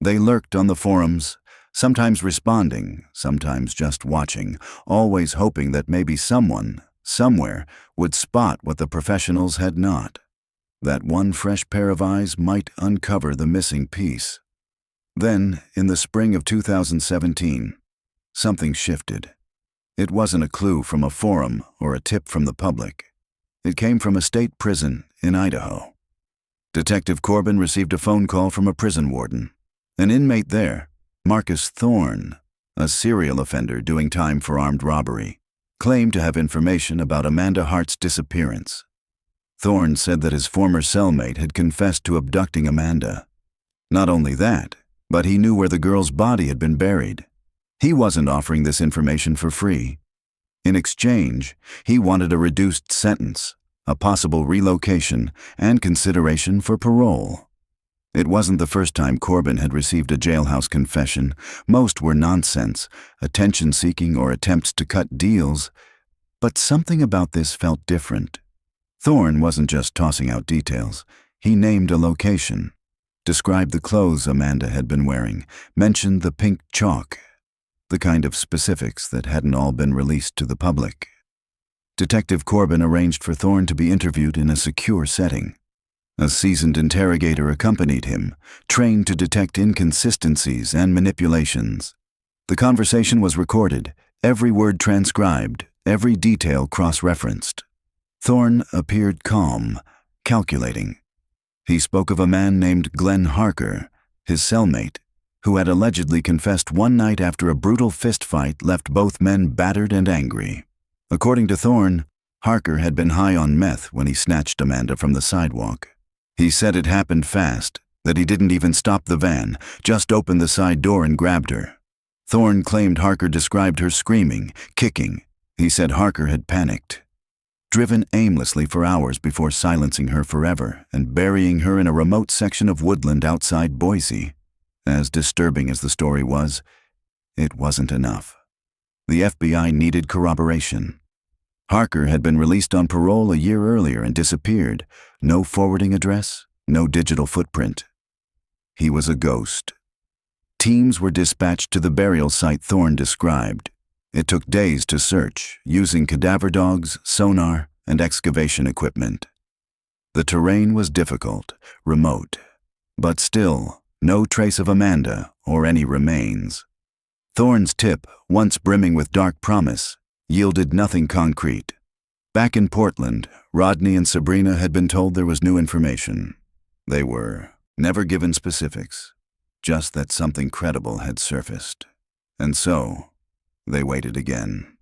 They lurked on the forums, sometimes responding, sometimes just watching, always hoping that maybe someone, somewhere, would spot what the professionals had not. That one fresh pair of eyes might uncover the missing piece. Then, in the spring of 2017, something shifted. It wasn't a clue from a forum or a tip from the public. It came from a state prison in Idaho. Detective Corbin received a phone call from a prison warden. An inmate there, Marcus Thorne, a serial offender doing time for armed robbery, claimed to have information about Amanda Hart's disappearance. Thorne said that his former cellmate had confessed to abducting Amanda. Not only that, but he knew where the girl's body had been buried. He wasn't offering this information for free. In exchange, he wanted a reduced sentence, a possible relocation, and consideration for parole. It wasn't the first time Corbin had received a jailhouse confession. Most were nonsense, attention-seeking or attempts to cut deals, but something about this felt different. Thorne wasn't just tossing out details. He named a location, described the clothes Amanda had been wearing, mentioned the pink chalk, the kind of specifics that hadn't all been released to the public. Detective Corbin arranged for Thorne to be interviewed in a secure setting. A seasoned interrogator accompanied him, trained to detect inconsistencies and manipulations. The conversation was recorded, every word transcribed, every detail cross-referenced. Thorne appeared calm, calculating. He spoke of a man named Glenn Harker, his cellmate, who had allegedly confessed one night after a brutal fistfight left both men battered and angry. According to Thorne, Harker had been high on meth when he snatched Amanda from the sidewalk. He said it happened fast, that he didn't even stop the van, just opened the side door and grabbed her. Thorne claimed Harker described her screaming, kicking. He said Harker had panicked, driven aimlessly for hours before silencing her forever and burying her in a remote section of woodland outside Boise. As disturbing as the story was, it wasn't enough. The FBI needed corroboration. Harker had been released on parole a year earlier and disappeared. No forwarding address, no digital footprint. He was a ghost. Teams were dispatched to the burial site Thorne described. It took days to search, using cadaver dogs, sonar, and excavation equipment. The terrain was difficult, remote, but still, no trace of Amanda or any remains. Thorne's tip, once brimming with dark promise, yielded nothing concrete. Back in Portland, Rodney and Sabrina had been told there was new information. They were never given specifics, just that something credible had surfaced. And so, they waited again.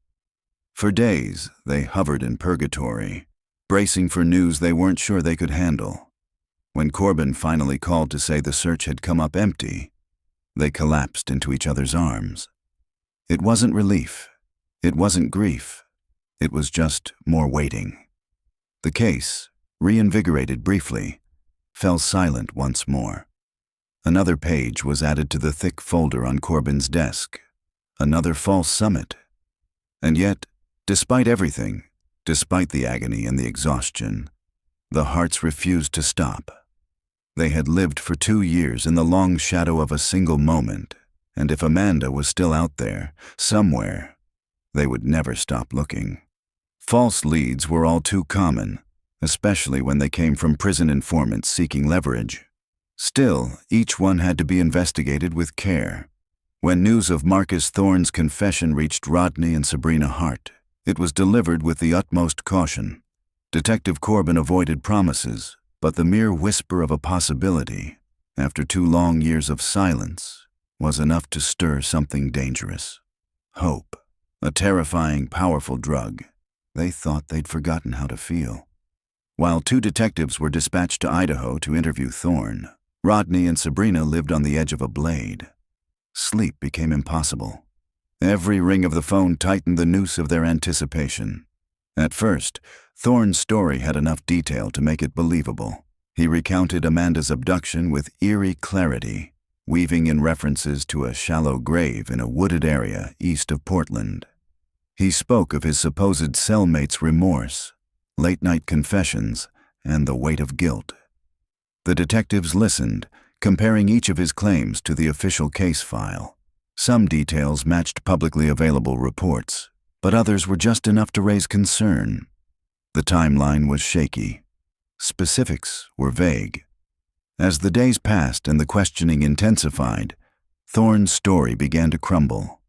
For days, they hovered in purgatory, bracing for news they weren't sure they could handle. When Corbin finally called to say the search had come up empty, they collapsed into each other's arms. It wasn't relief. It wasn't grief. It was just more waiting. The case, reinvigorated briefly, fell silent once more. Another page was added to the thick folder on Corbin's desk. Another false summit. And yet, despite everything, despite the agony and the exhaustion, the hearts refused to stop. They had lived for 2 years in the long shadow of a single moment, and if Amanda was still out there, somewhere, they would never stop looking. False leads were all too common, especially when they came from prison informants seeking leverage. Still, each one had to be investigated with care. When news of Marcus Thorne's confession reached Rodney and Sabrina Hart, it was delivered with the utmost caution. Detective Corbin avoided promises, but the mere whisper of a possibility, after 2 long years of silence, was enough to stir something dangerous. Hope, a terrifying, powerful drug. They thought they'd forgotten how to feel. While 2 detectives were dispatched to Idaho to interview Thorne, Rodney and Sabrina lived on the edge of a blade. Sleep became impossible. Every ring of the phone tightened the noose of their anticipation. At first, Thorne's story had enough detail to make it believable. He recounted Amanda's abduction with eerie clarity, weaving in references to a shallow grave in a wooded area east of Portland. He spoke of his supposed cellmate's remorse, late-night confessions, and the weight of guilt. The detectives listened, comparing each of his claims to the official case file. Some details matched publicly available reports, but others were just enough to raise concern. The timeline was shaky. Specifics were vague. As the days passed and the questioning intensified, Thorne's story began to crumble.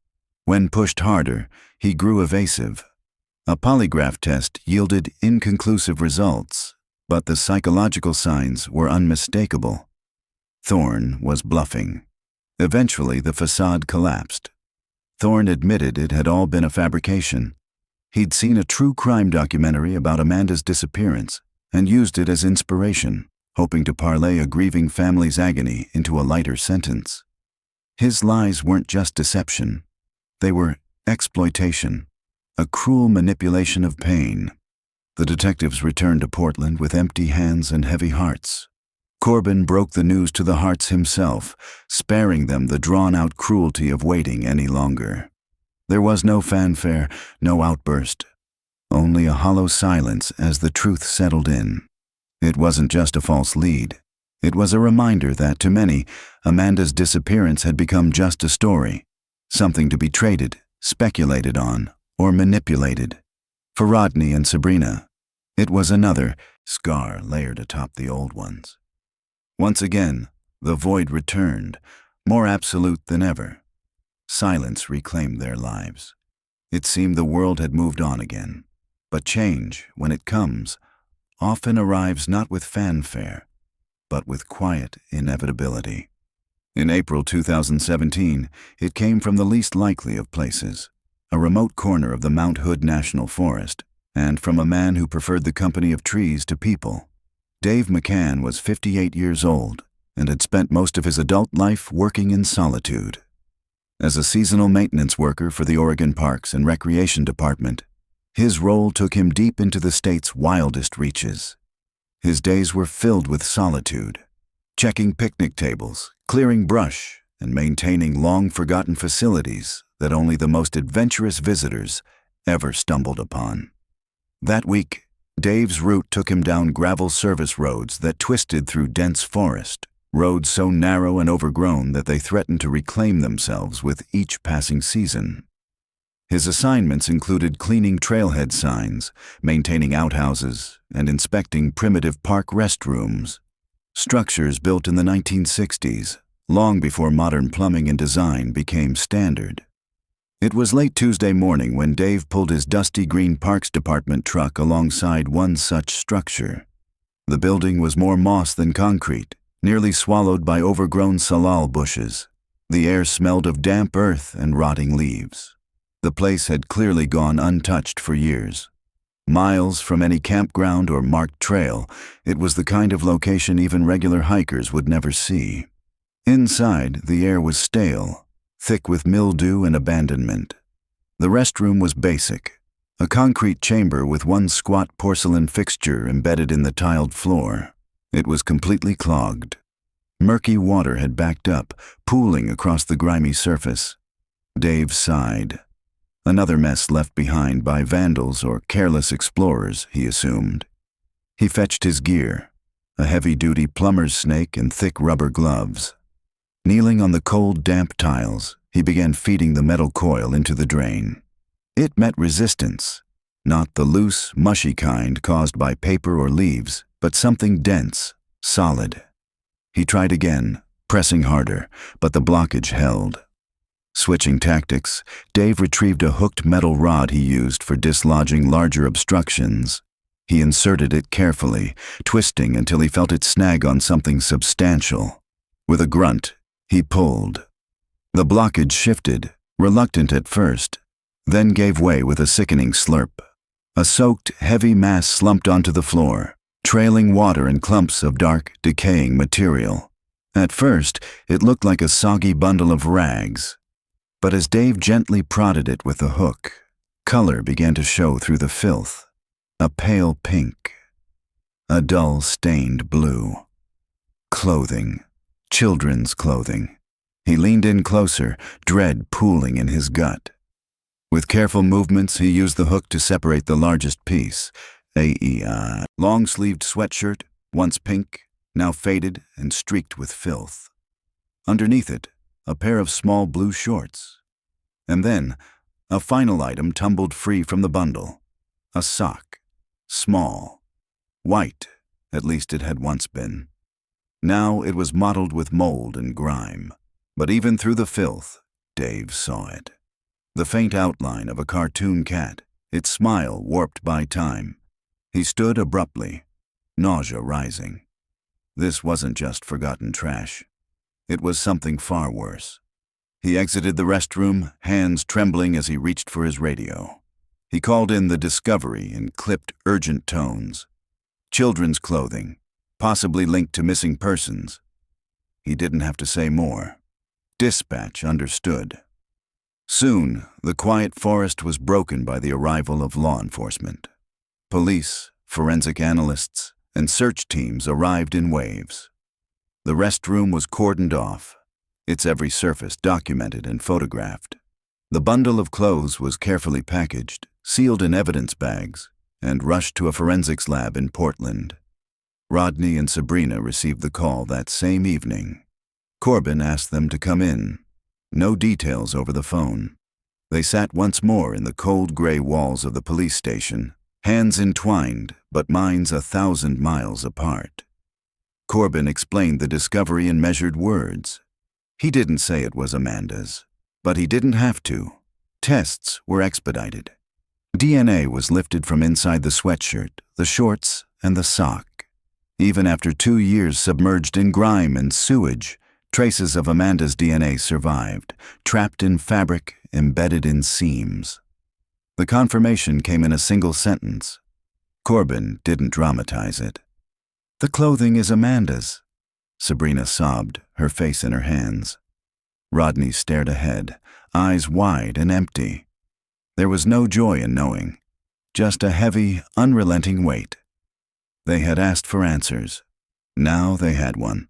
When pushed harder, he grew evasive. A polygraph test yielded inconclusive results, but the psychological signs were unmistakable. Thorne was bluffing. Eventually, the facade collapsed. Thorne admitted it had all been a fabrication. He'd seen a true crime documentary about Amanda's disappearance and used it as inspiration, hoping to parlay a grieving family's agony into a lighter sentence. His lies weren't just deception. They were exploitation, a cruel manipulation of pain. The detectives returned to Portland with empty hands and heavy hearts. Corbin broke the news to the Harts himself, sparing them the drawn-out cruelty of waiting any longer. There was no fanfare, no outburst, only a hollow silence as the truth settled in. It wasn't just a false lead. It was a reminder that, to many, Amanda's disappearance had become just a story, something to be traded, speculated on, or manipulated. For Rodney and Sabrina, it was another scar layered atop the old ones. Once again, the void returned, more absolute than ever. Silence reclaimed their lives. It seemed the world had moved on again. But change, when it comes, often arrives not with fanfare, but with quiet inevitability. In April 2017, it came from the least likely of places, a remote corner of the Mount Hood National Forest, and from a man who preferred the company of trees to people. Dave McCann was 58 years old and had spent most of his adult life working in solitude. As a seasonal maintenance worker for the Oregon Parks and Recreation Department, his role took him deep into the state's wildest reaches. His days were filled with solitude, checking picnic tables, clearing brush, and maintaining long-forgotten facilities that only the most adventurous visitors ever stumbled upon. That week, Dave's route took him down gravel service roads that twisted through dense forest, roads so narrow and overgrown that they threatened to reclaim themselves with each passing season. His assignments included cleaning trailhead signs, maintaining outhouses, and inspecting primitive park restrooms, structures built in the 1960s, long before modern plumbing and design became standard. It was late Tuesday morning when Dave pulled his dusty green Parks Department truck alongside one such structure. The building was more moss than concrete, nearly swallowed by overgrown salal bushes. The air smelled of damp earth and rotting leaves. The place had clearly gone untouched for years. Miles from any campground or marked trail, it was the kind of location even regular hikers would never see. Inside, the air was stale, thick with mildew and abandonment. The restroom was basic, a concrete chamber with one squat porcelain fixture embedded in the tiled floor. It was completely clogged. Murky water had backed up, pooling across the grimy surface. Dave sighed. Another mess left behind by vandals or careless explorers, he assumed. He fetched his gear, a heavy-duty plumber's snake and thick rubber gloves. Kneeling on the cold, damp tiles, he began feeding the metal coil into the drain. It met resistance, not the loose, mushy kind caused by paper or leaves, but something dense, solid. He tried again, pressing harder, but the blockage held. Switching tactics, Dave retrieved a hooked metal rod he used for dislodging larger obstructions. He inserted it carefully, twisting until he felt it snag on something substantial. With a grunt, he pulled. The blockage shifted, reluctant at first, then gave way with a sickening slurp. A soaked, heavy mass slumped onto the floor, trailing water and clumps of dark, decaying material. At first, it looked like a soggy bundle of rags. But as Dave gently prodded it with the hook, color began to show through the filth. A pale pink. A dull, stained blue. Clothing. Children's clothing. He leaned in closer, dread pooling in his gut. With careful movements, he used the hook to separate the largest piece, a long-sleeved sweatshirt, once pink, now faded and streaked with filth. Underneath it, a pair of small blue shorts. And then, a final item tumbled free from the bundle. A sock. Small. White, at least it had once been. Now it was mottled with mold and grime. But even through the filth, Dave saw it. The faint outline of a cartoon cat, its smile warped by time. He stood abruptly, nausea rising. This wasn't just forgotten trash. It was something far worse. He exited the restroom, hands trembling as he reached for his radio. He called in the discovery in clipped, urgent tones. Children's clothing, possibly linked to missing persons. He didn't have to say more. Dispatch understood. Soon, the quiet forest was broken by the arrival of law enforcement. Police, forensic analysts, and search teams arrived in waves. The restroom was cordoned off, its every surface documented and photographed. The bundle of clothes was carefully packaged, sealed in evidence bags, and rushed to a forensics lab in Portland. Rodney and Sabrina received the call that same evening. Corbin asked them to come in. No details over the phone. They sat once more in the cold gray walls of the police station, hands entwined, but minds 1,000 miles apart. Corbin explained the discovery in measured words. He didn't say it was Amanda's, but he didn't have to. Tests were expedited. DNA was lifted from inside the sweatshirt, the shorts, and the sock. Even after 2 years submerged in grime and sewage, traces of Amanda's DNA survived, trapped in fabric, embedded in seams. The confirmation came in a single sentence. Corbin didn't dramatize it. "The clothing is Amanda's," Sabrina sobbed, her face in her hands. Rodney stared ahead, eyes wide and empty. There was no joy in knowing, just a heavy, unrelenting weight. They had asked for answers. Now they had one.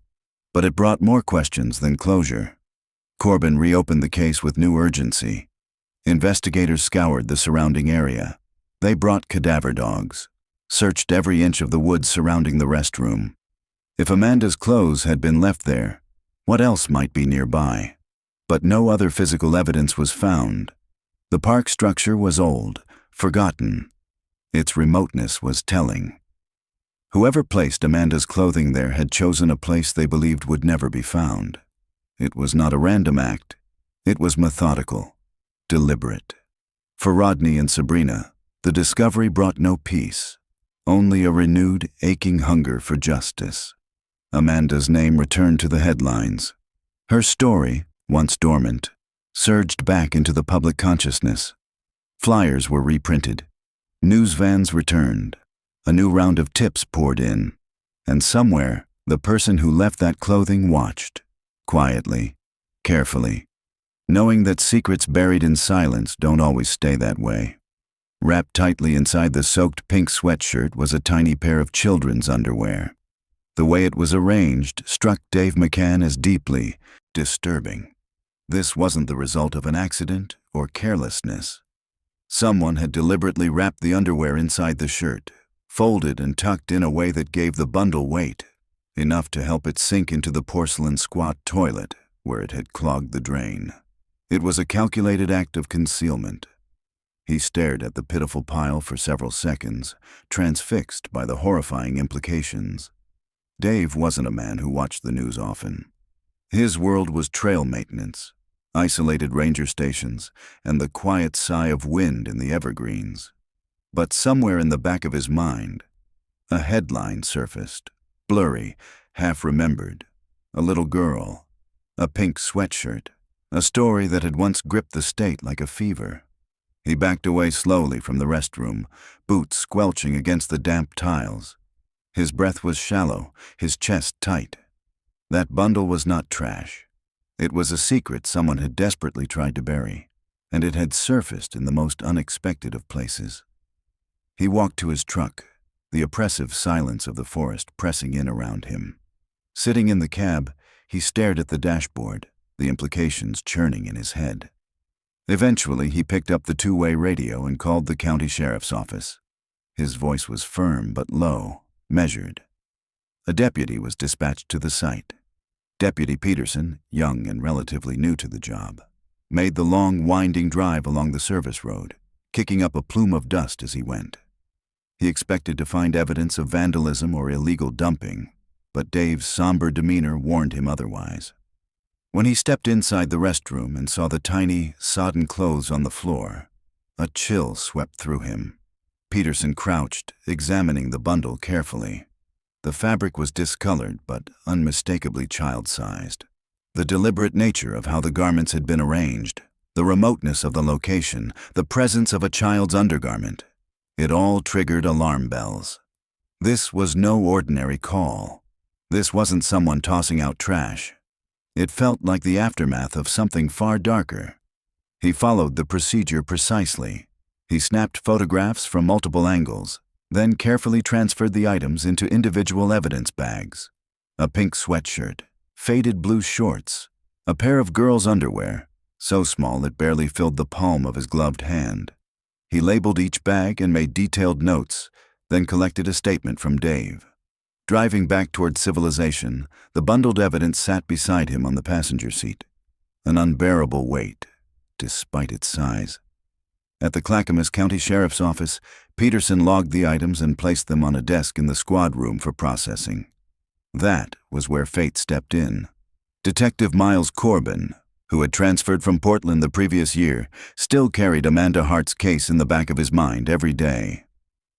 But it brought more questions than closure. Corbin reopened the case with new urgency. Investigators scoured the surrounding area. They brought cadaver dogs, searched every inch of the woods surrounding the restroom. If Amanda's clothes had been left there, what else might be nearby? But no other physical evidence was found. The park structure was old, forgotten. Its remoteness was telling. Whoever placed Amanda's clothing there had chosen a place they believed would never be found. It was not a random act. It was methodical, deliberate. For Rodney and Sabrina, the discovery brought no peace, only a renewed, aching hunger for justice. Amanda's name returned to the headlines. Her story, once dormant, surged back into the public consciousness. Flyers were reprinted. News vans returned. A new round of tips poured in. And somewhere, the person who left that clothing watched, quietly, carefully, knowing that secrets buried in silence don't always stay that way. Wrapped tightly inside the soaked pink sweatshirt was a tiny pair of children's underwear. The way it was arranged struck Dave McCann as deeply disturbing. This wasn't the result of an accident or carelessness. Someone had deliberately wrapped the underwear inside the shirt, folded and tucked in a way that gave the bundle weight, enough to help it sink into the porcelain squat toilet where it had clogged the drain. It was a calculated act of concealment. He stared at the pitiful pile for several seconds, transfixed by the horrifying implications. Dave wasn't a man who watched the news often. His world was trail maintenance, isolated ranger stations, and the quiet sigh of wind in the evergreens. But somewhere in the back of his mind, a headline surfaced, blurry, half-remembered. A little girl, a pink sweatshirt, a story that had once gripped the state like a fever. He backed away slowly from the restroom, boots squelching against the damp tiles. His breath was shallow, his chest tight. That bundle was not trash. It was a secret someone had desperately tried to bury, and it had surfaced in the most unexpected of places. He walked to his truck, the oppressive silence of the forest pressing in around him. Sitting in the cab, he stared at the dashboard, the implications churning in his head. Eventually, he picked up the two-way radio and called the county sheriff's office. His voice was firm but low, measured. A deputy was dispatched to the site. Deputy Peterson, young and relatively new to the job, made the long, winding drive along the service road, kicking up a plume of dust as he went. He expected to find evidence of vandalism or illegal dumping, but Dave's somber demeanor warned him otherwise. When he stepped inside the restroom and saw the tiny, sodden clothes on the floor, a chill swept through him. Peterson crouched, examining the bundle carefully. The fabric was discolored but unmistakably child-sized. The deliberate nature of how the garments had been arranged, the remoteness of the location, the presence of a child's undergarment, it all triggered alarm bells. This was no ordinary call. This wasn't someone tossing out trash. It felt like the aftermath of something far darker. He followed the procedure precisely. He snapped photographs from multiple angles, then carefully transferred the items into individual evidence bags. A pink sweatshirt, faded blue shorts, a pair of girls' underwear, so small it barely filled the palm of his gloved hand. He labeled each bag and made detailed notes, then collected a statement from Dave. Driving back toward civilization, the bundled evidence sat beside him on the passenger seat. An unbearable weight, despite its size. At the Clackamas County Sheriff's Office, Peterson logged the items and placed them on a desk in the squad room for processing. That was where fate stepped in. Detective Miles Corbin, who had transferred from Portland the previous year, still carried Amanda Hart's case in the back of his mind every day.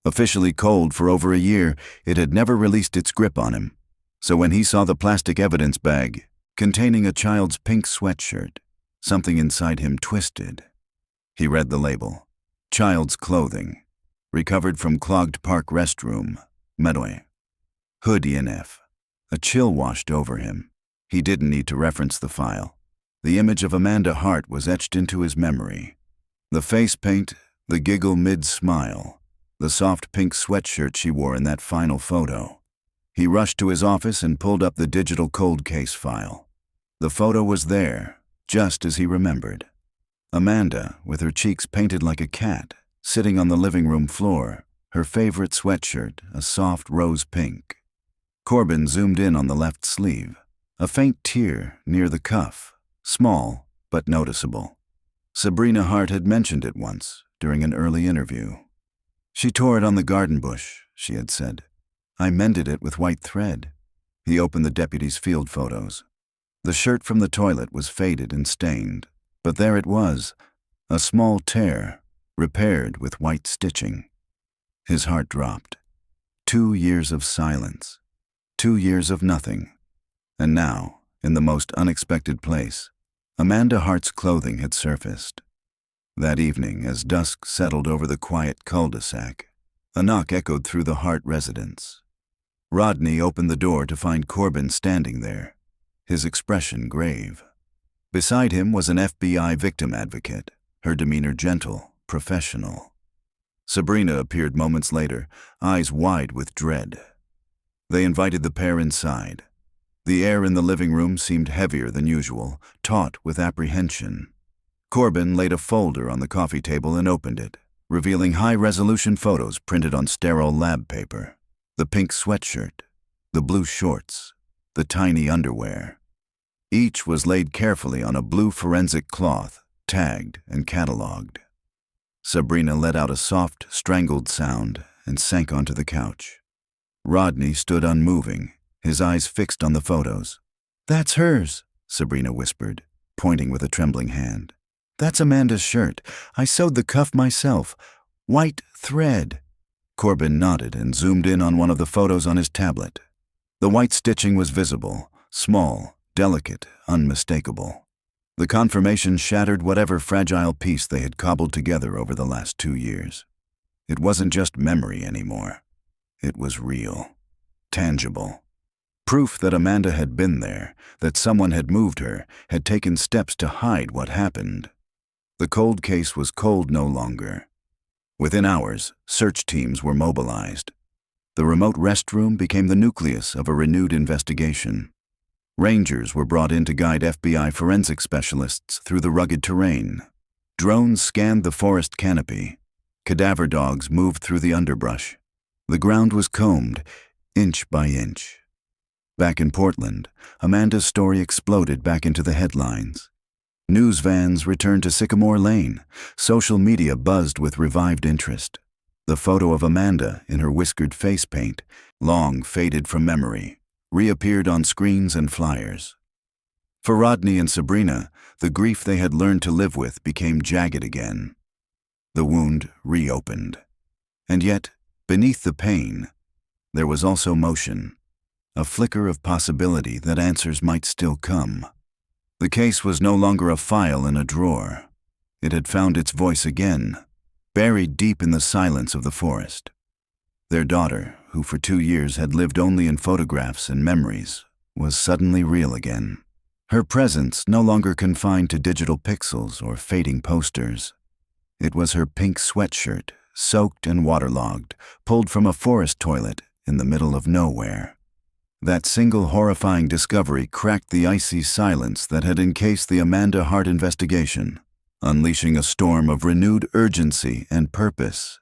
Officially cold for over a year, it had never released its grip on him. So when he saw the plastic evidence bag, containing a child's pink sweatshirt, something inside him twisted. He read the label. Child's clothing. Recovered from clogged park restroom. Medway. Hood INF. A chill washed over him. He didn't need to reference the file. The image of Amanda Hart was etched into his memory. The face paint, the giggle mid-smile, the soft pink sweatshirt she wore in that final photo. He rushed to his office and pulled up the digital cold case file. The photo was there, just as he remembered. Amanda, with her cheeks painted like a cat, sitting on the living room floor, her favorite sweatshirt, a soft rose pink. Corbin zoomed in on the left sleeve, a faint tear near the cuff, small but noticeable. Sabrina Hart had mentioned it once, during an early interview. She tore it on the garden bush, she had said. I mended it with white thread. He opened the deputy's field photos. The shirt from the toilet was faded and stained, but there it was, a small tear, repaired with white stitching. His heart dropped. 2 years of silence. 2 years of nothing. And now, in the most unexpected place, Amanda Hart's clothing had surfaced. That evening, as dusk settled over the quiet cul-de-sac, a knock echoed through the Hart residence. Rodney opened the door to find Corbin standing there, his expression grave. Beside him was an FBI victim advocate, her demeanor gentle, professional. Sabrina appeared moments later, eyes wide with dread. They invited the pair inside. The air in the living room seemed heavier than usual, taut with apprehension. Corbin laid a folder on the coffee table and opened it, revealing high-resolution photos printed on sterile lab paper. The pink sweatshirt, the blue shorts, the tiny underwear. Each was laid carefully on a blue forensic cloth, tagged and catalogued. Sabrina let out a soft, strangled sound and sank onto the couch. Rodney stood unmoving, his eyes fixed on the photos. That's hers, Sabrina whispered, pointing with a trembling hand. That's Amanda's shirt. I sewed the cuff myself. White thread. Corbin nodded and zoomed in on one of the photos on his tablet. The white stitching was visible, small, delicate, unmistakable. The confirmation shattered whatever fragile piece they had cobbled together over the last 2 years. It wasn't just memory anymore. It was real, tangible. Proof that Amanda had been there, that someone had moved her, had taken steps to hide what happened. The cold case was cold no longer. Within hours, search teams were mobilized. The remote restroom became the nucleus of a renewed investigation. Rangers were brought in to guide FBI forensic specialists through the rugged terrain. Drones scanned the forest canopy. Cadaver dogs moved through the underbrush. The ground was combed, inch by inch. Back in Portland, Amanda's story exploded back into the headlines. News vans returned to Sycamore Lane. Social media buzzed with revived interest. The photo of Amanda in her whiskered face paint, long faded from memory, reappeared on screens and flyers. For Rodney and Sabrina, the grief they had learned to live with became jagged again. The wound reopened. And yet, beneath the pain, there was also motion, a flicker of possibility that answers might still come. The case was no longer a file in a drawer. It had found its voice again, buried deep in the silence of the forest. Their daughter, who for 2 years had lived only in photographs and memories, was suddenly real again. Her presence no longer confined to digital pixels or fading posters. It was her pink sweatshirt, soaked and waterlogged, pulled from a forest toilet in the middle of nowhere. That single horrifying discovery cracked the icy silence that had encased the Amanda Hart investigation, unleashing a storm of renewed urgency and purpose.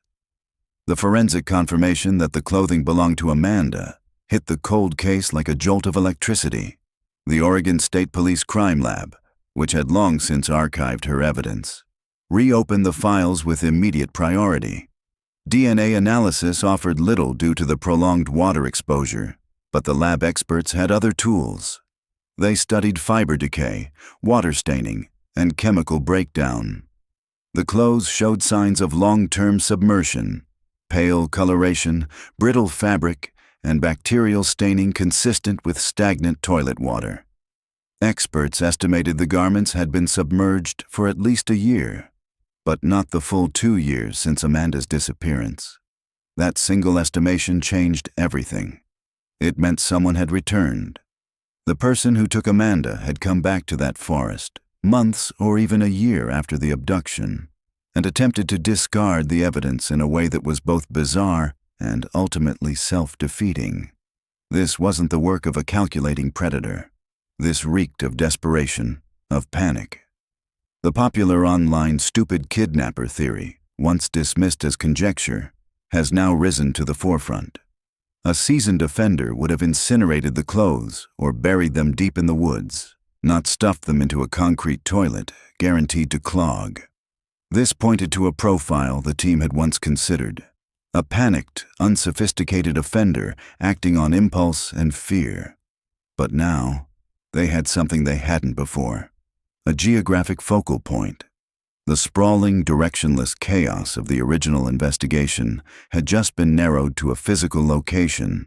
The forensic confirmation that the clothing belonged to Amanda hit the cold case like a jolt of electricity. The Oregon State Police Crime Lab, which had long since archived her evidence, reopened the files with immediate priority. DNA analysis offered little due to the prolonged water exposure, but the lab experts had other tools. They studied fiber decay, water staining, and chemical breakdown. The clothes showed signs of long-term submersion, pale coloration, brittle fabric, and bacterial staining consistent with stagnant toilet water. Experts estimated the garments had been submerged for at least a year, but not the full 2 years since Amanda's disappearance. That single estimation changed everything. It meant someone had returned. The person who took Amanda had come back to that forest, months or even a year after the abduction, and attempted to discard the evidence in a way that was both bizarre and ultimately self-defeating. This wasn't the work of a calculating predator. This reeked of desperation, of panic. The popular online stupid kidnapper theory, once dismissed as conjecture, has now risen to the forefront. A seasoned offender would have incinerated the clothes or buried them deep in the woods, not stuffed them into a concrete toilet, guaranteed to clog. This pointed to a profile the team had once considered. A panicked, unsophisticated offender acting on impulse and fear. But now, they had something they hadn't before. A geographic focal point. The sprawling, directionless chaos of the original investigation had just been narrowed to a physical location,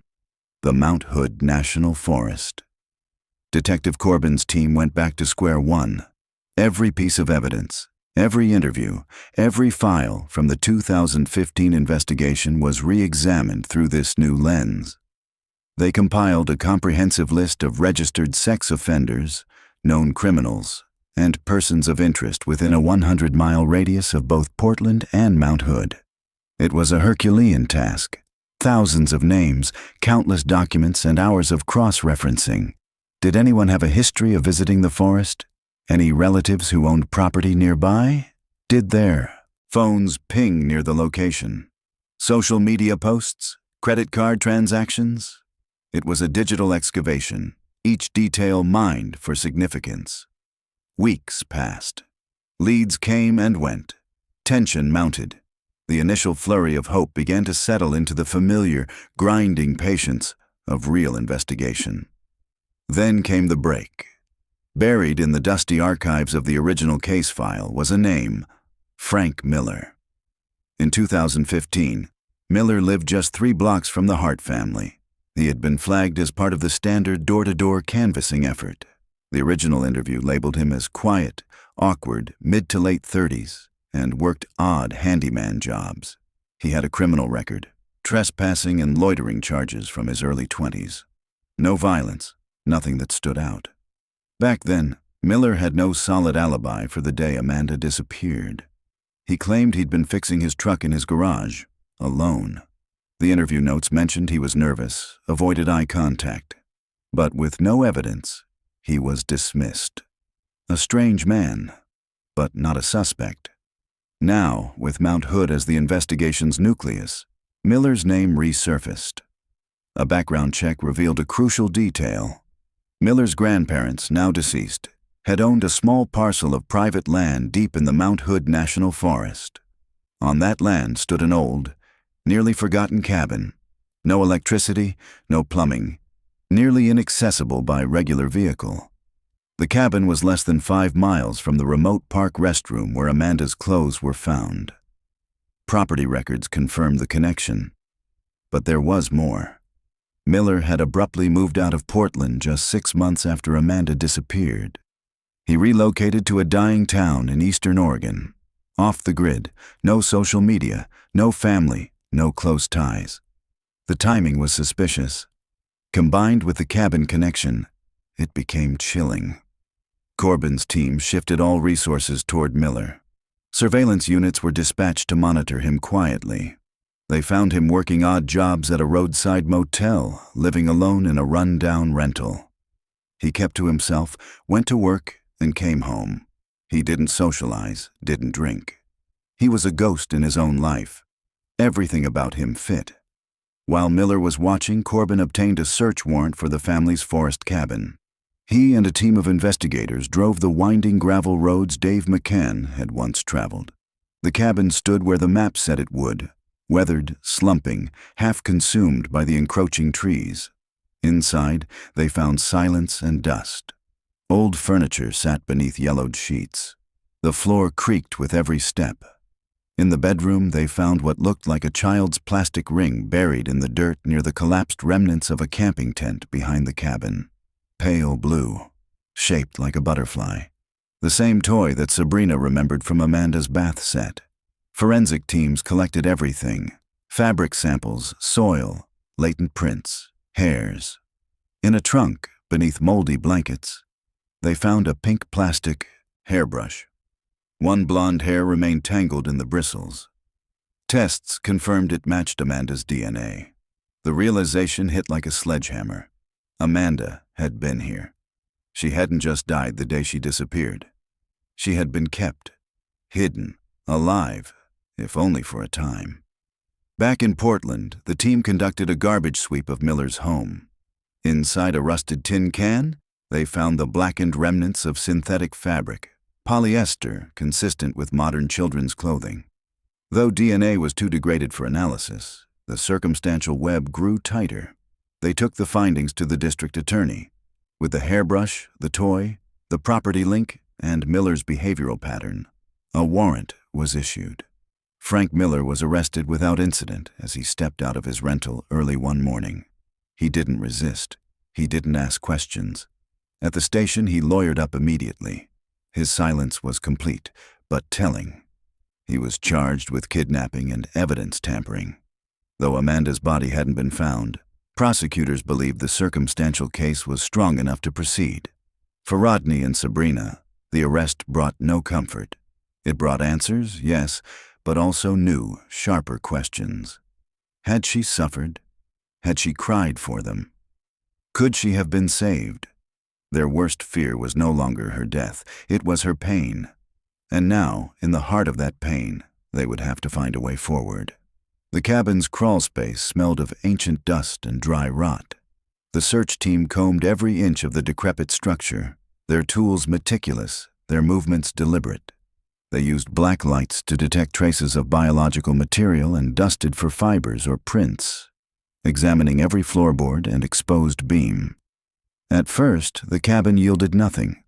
the Mount Hood National Forest. Detective Corbin's team went back to square one. Every piece of evidence, every interview, every file from the 2015 investigation was re-examined through this new lens. They compiled a comprehensive list of registered sex offenders, known criminals, and persons of interest within a 100-mile radius of both Portland and Mount Hood. It was a Herculean task. Thousands of names, countless documents, and hours of cross-referencing. Did anyone have a history of visiting the forest? Any relatives who owned property nearby? Did their phones ping near the location? Social media posts? Credit card transactions? It was a digital excavation, each detail mined for significance. Weeks passed. Leads came and went. Tension mounted. The initial flurry of hope began to settle into the familiar, grinding patience of real investigation. Then came the break. Buried in the dusty archives of the original case file was a name, Frank Miller. In 2015, Miller lived just 3 blocks from the Hart family. He had been flagged as part of the standard door-to-door canvassing effort. The original interview labeled him as quiet, awkward, mid to late 30s, and worked odd handyman jobs. He had a criminal record, trespassing and loitering charges from his early 20s. No violence, nothing that stood out. Back then, Miller had no solid alibi for the day Amanda disappeared. He claimed he'd been fixing his truck in his garage, alone. The interview notes mentioned he was nervous, avoided eye contact. But with no evidence, he was dismissed. A strange man, but not a suspect. Now, with Mount Hood as the investigation's nucleus, Miller's name resurfaced. A background check revealed a crucial detail. Miller's grandparents, now deceased, had owned a small parcel of private land deep in the Mount Hood National Forest. On that land stood an old, nearly forgotten cabin. No electricity, no plumbing, nearly inaccessible by regular vehicle. The cabin was less than 5 miles from the remote park restroom where Amanda's clothes were found. Property records confirmed the connection. But there was more. Miller had abruptly moved out of Portland just 6 months after Amanda disappeared. He relocated to a dying town in eastern Oregon. Off the grid, no social media, no family, no close ties. The timing was suspicious. Combined with the cabin connection, it became chilling. Corbin's team shifted all resources toward Miller. Surveillance units were dispatched to monitor him quietly. They found him working odd jobs at a roadside motel, living alone in a run-down rental. He kept to himself, went to work, and came home. He didn't socialize, didn't drink. He was a ghost in his own life. Everything about him fit. While Miller was watching, Corbin obtained a search warrant for the family's forest cabin. He and a team of investigators drove the winding gravel roads Dave McCann had once traveled. The cabin stood where the map said it would, weathered, slumping, half consumed by the encroaching trees. Inside, they found silence and dust. Old furniture sat beneath yellowed sheets. The floor creaked with every step. In the bedroom, they found what looked like a child's plastic ring buried in the dirt near the collapsed remnants of a camping tent behind the cabin. Pale blue, shaped like a butterfly. The same toy that Sabrina remembered from Amanda's bath set. Forensic teams collected everything: fabric samples, soil, latent prints, hairs. In a trunk, beneath moldy blankets, they found a pink plastic hairbrush. One blonde hair remained tangled in the bristles. Tests confirmed it matched Amanda's DNA. The realization hit like a sledgehammer. Amanda had been here. She hadn't just died the day she disappeared. She had been kept, hidden, alive, if only for a time. Back in Portland, the team conducted a garbage sweep of Miller's home. Inside a rusted tin can, they found the blackened remnants of synthetic fabric, polyester consistent with modern children's clothing. Though DNA was too degraded for analysis, the circumstantial web grew tighter. They took the findings to the district attorney. With the hairbrush, the toy, the property link, and Miller's behavioral pattern, a warrant was issued. Frank Miller was arrested without incident as he stepped out of his rental early one morning. He didn't resist. He didn't ask questions. At the station, he lawyered up immediately. His silence was complete, but telling. He was charged with kidnapping and evidence tampering. Though Amanda's body hadn't been found, prosecutors believed the circumstantial case was strong enough to proceed. For Rodney and Sabrina, the arrest brought no comfort. It brought answers, yes, but also new, sharper questions. Had she suffered? Had she cried for them? Could she have been saved? Their worst fear was no longer her death, it was her pain. And now, in the heart of that pain, they would have to find a way forward. The cabin's crawl space smelled of ancient dust and dry rot. The search team combed every inch of the decrepit structure, their tools meticulous, their movements deliberate. They used black lights to detect traces of biological material and dusted for fibers or prints, examining every floorboard and exposed beam. At first, the cabin yielded nothing.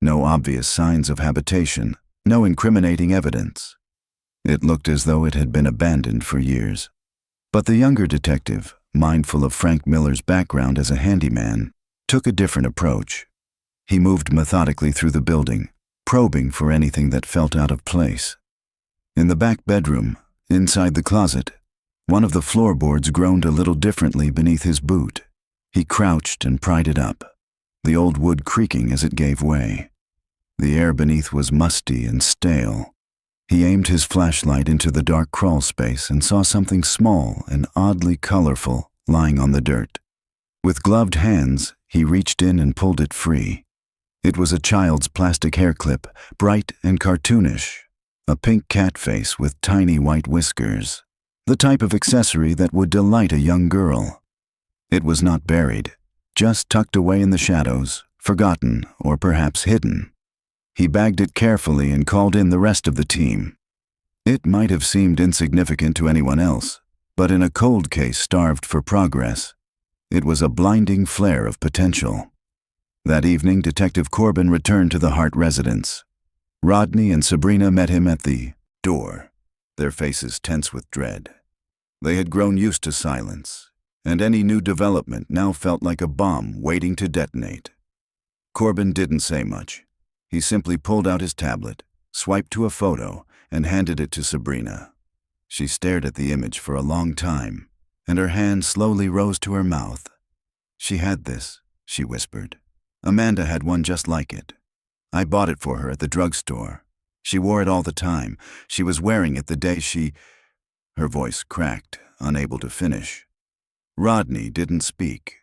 No obvious signs of habitation, no incriminating evidence. It looked as though it had been abandoned for years. But the younger detective, mindful of Frank Miller's background as a handyman, took a different approach. He moved methodically through the building, probing for anything that felt out of place. In the back bedroom, inside the closet, one of the floorboards groaned a little differently beneath his boot. He crouched and pried it up, the old wood creaking as it gave way. The air beneath was musty and stale. He aimed his flashlight into the dark crawl space and saw something small and oddly colorful lying on the dirt. With gloved hands, he reached in and pulled it free. It was a child's plastic hair clip, bright and cartoonish, a pink cat face with tiny white whiskers, the type of accessory that would delight a young girl. It was not buried, just tucked away in the shadows, forgotten or perhaps hidden. He bagged it carefully and called in the rest of the team. It might have seemed insignificant to anyone else, but in a cold case starved for progress, it was a blinding flare of potential. That evening, Detective Corbin returned to the Hart residence. Rodney and Sabrina met him at the door, their faces tense with dread. They had grown used to silence, and any new development now felt like a bomb waiting to detonate. Corbin didn't say much. He simply pulled out his tablet, swiped to a photo, and handed it to Sabrina. She stared at the image for a long time, and her hand slowly rose to her mouth. "She had this," she whispered. "Amanda had one just like it. I bought it for her at the drugstore. She wore it all the time. She was wearing it the day she—" Her voice cracked, unable to finish. Rodney didn't speak.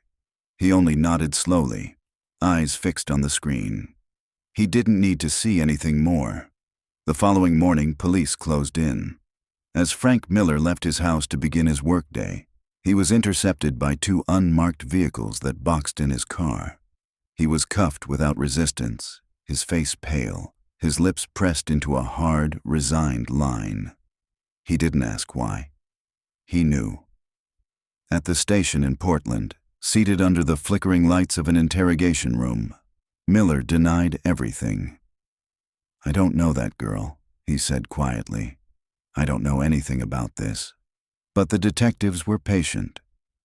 He only nodded slowly, eyes fixed on the screen. He didn't need to see anything more. The following morning, police closed in. As Frank Miller left his house to begin his workday, he was intercepted by 2 unmarked vehicles that boxed in his car. He was cuffed without resistance, his face pale, his lips pressed into a hard, resigned line. He didn't ask why. He knew. At the station in Portland, seated under the flickering lights of an interrogation room, Miller denied everything. "I don't know that girl," he said quietly. "I don't know anything about this." But the detectives were patient.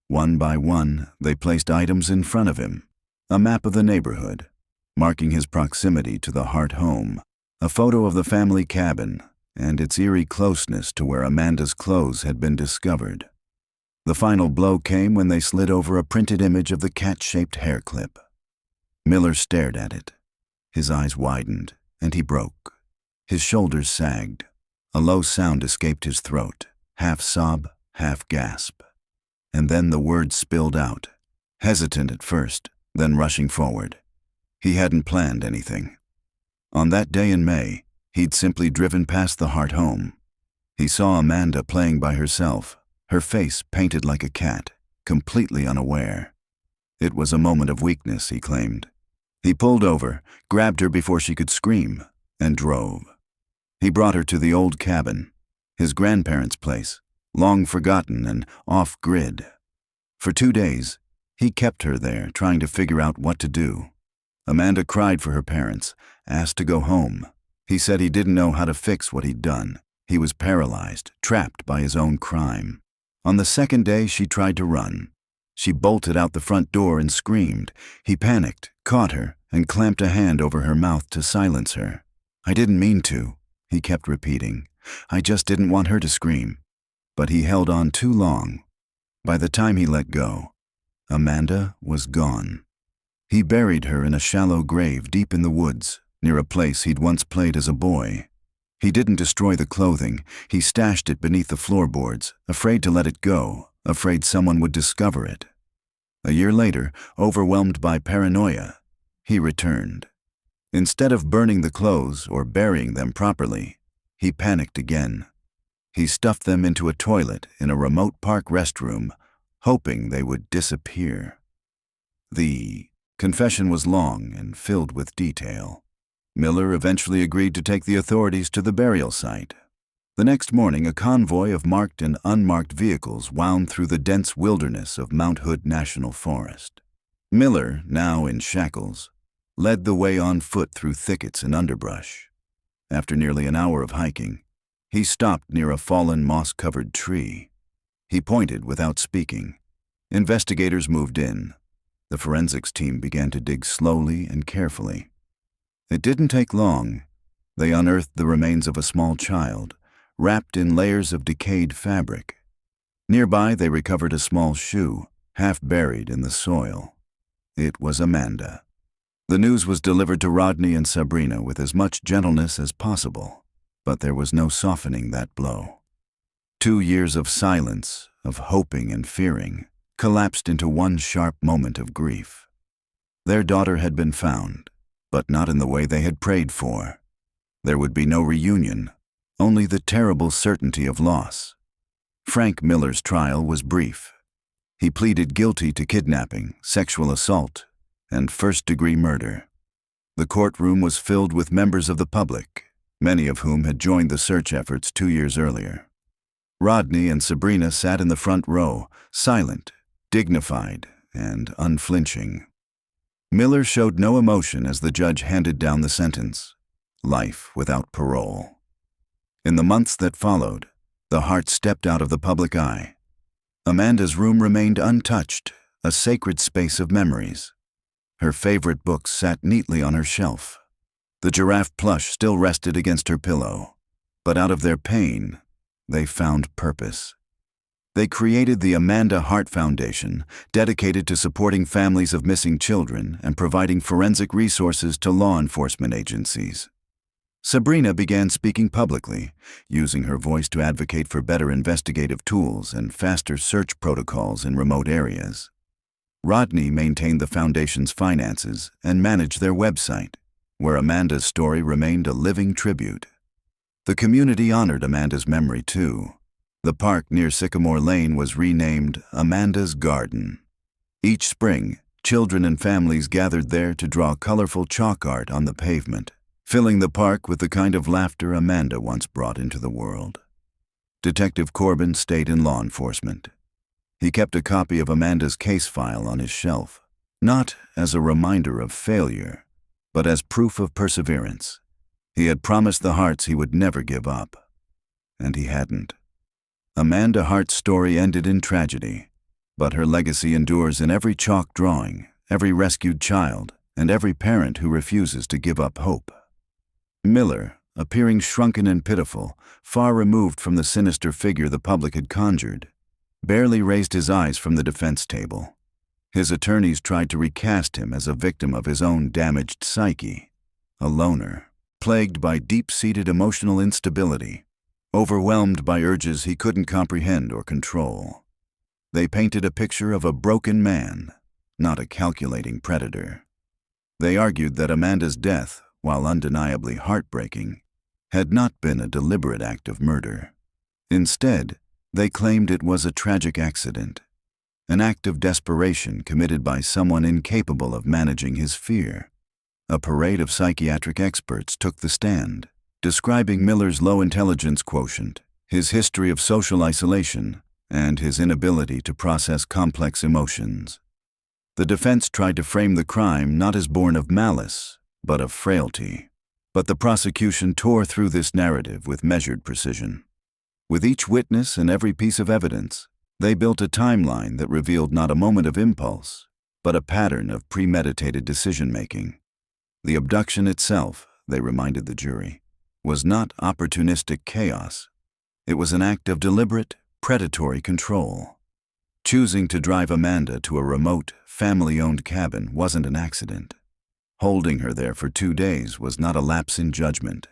One by one, they placed items in front of him. A map of the neighborhood, marking his proximity to the Hart home, a photo of the family cabin, and its eerie closeness to where Amanda's clothes had been discovered. The final blow came when they slid over a printed image of the cat-shaped hair clip. Miller stared at it. His eyes widened, and he broke. His shoulders sagged. A low sound escaped his throat, half sob, half gasp. And then the words spilled out, hesitant at first, then rushing forward. He hadn't planned anything. On that day in May, he'd simply driven past the Hart home. He saw Amanda playing by herself, her face painted like a cat, completely unaware. It was a moment of weakness, he claimed. He pulled over, grabbed her before she could scream, and drove. He brought her to the old cabin, his grandparents' place, long forgotten and off-grid. For 2 days, he kept her there, trying to figure out what to do. Amanda cried for her parents, asked to go home. He said he didn't know how to fix what he'd done. He was paralyzed, trapped by his own crime. On the 2nd day, she tried to run. She bolted out the front door and screamed. He panicked, caught her, and clamped a hand over her mouth to silence her. "I didn't mean to," he kept repeating. "I just didn't want her to scream." But he held on too long. By the time he let go, Amanda was gone. He buried her in a shallow grave deep in the woods, near a place he'd once played as a boy. He didn't destroy the clothing. He stashed it beneath the floorboards, afraid to let it go, afraid someone would discover it. A year later, overwhelmed by paranoia, he returned. Instead of burning the clothes or burying them properly, he panicked again. He stuffed them into a toilet in a remote park restroom, hoping they would disappear. The confession was long and filled with detail. Miller eventually agreed to take the authorities to the burial site. The next morning, a convoy of marked and unmarked vehicles wound through the dense wilderness of Mount Hood National Forest. Miller, now in shackles, led the way on foot through thickets and underbrush. After nearly an hour of hiking, he stopped near a fallen moss-covered tree. He pointed without speaking. Investigators moved in. The forensics team began to dig slowly and carefully. It didn't take long. They unearthed the remains of a small child, wrapped in layers of decayed fabric. Nearby, they recovered a small shoe, half buried in the soil. It was Amanda. The news was delivered to Rodney and Sabrina with as much gentleness as possible, but there was no softening that blow. 2 years of silence, of hoping and fearing, collapsed into one sharp moment of grief. Their daughter had been found, but not in the way they had prayed for. There would be no reunion, only the terrible certainty of loss. Frank Miller's trial was brief. He pleaded guilty to kidnapping, sexual assault, and first-degree murder. The courtroom was filled with members of the public, many of whom had joined the search efforts 2 years earlier. Rodney and Sabrina sat in the front row, silent, dignified, and unflinching. Miller showed no emotion as the judge handed down the sentence: life without parole. In the months that followed, the Hart stepped out of the public eye. Amanda's room remained untouched, a sacred space of memories. Her favorite books sat neatly on her shelf. The giraffe plush still rested against her pillow, but out of their pain, they found purpose. They created the Amanda Hart Foundation, dedicated to supporting families of missing children and providing forensic resources to law enforcement agencies. Sabrina began speaking publicly, using her voice to advocate for better investigative tools and faster search protocols in remote areas. Rodney maintained the foundation's finances and managed their website, where Amanda's story remained a living tribute. The community honored Amanda's memory too. The park near Sycamore Lane was renamed Amanda's Garden. Each spring, children and families gathered there to draw colorful chalk art on the pavement, filling the park with the kind of laughter Amanda once brought into the world. Detective Corbin stayed in law enforcement. He kept a copy of Amanda's case file on his shelf, not as a reminder of failure, but as proof of perseverance. He had promised the Harts he would never give up, and he hadn't. Amanda Hart's story ended in tragedy, but her legacy endures in every chalk drawing, every rescued child, and every parent who refuses to give up hope. Miller, appearing shrunken and pitiful, far removed from the sinister figure the public had conjured, barely raised his eyes from the defense table. His attorneys tried to recast him as a victim of his own damaged psyche, a loner, plagued by deep-seated emotional instability, overwhelmed by urges he couldn't comprehend or control. They painted a picture of a broken man, not a calculating predator. They argued that Amanda's death, while undeniably heartbreaking, had not been a deliberate act of murder. Instead, they claimed it was a tragic accident, an act of desperation committed by someone incapable of managing his fear. A parade of psychiatric experts took the stand, describing Miller's low intelligence quotient, his history of social isolation, and his inability to process complex emotions. The defense tried to frame the crime not as born of malice, but of frailty. But the prosecution tore through this narrative with measured precision. With each witness and every piece of evidence, they built a timeline that revealed not a moment of impulse, but a pattern of premeditated decision-making. The abduction itself, they reminded the jury, was not opportunistic chaos. It was an act of deliberate, predatory control. Choosing to drive Amanda to a remote, family-owned cabin wasn't an accident. Holding her there for 2 days was not a lapse in judgment.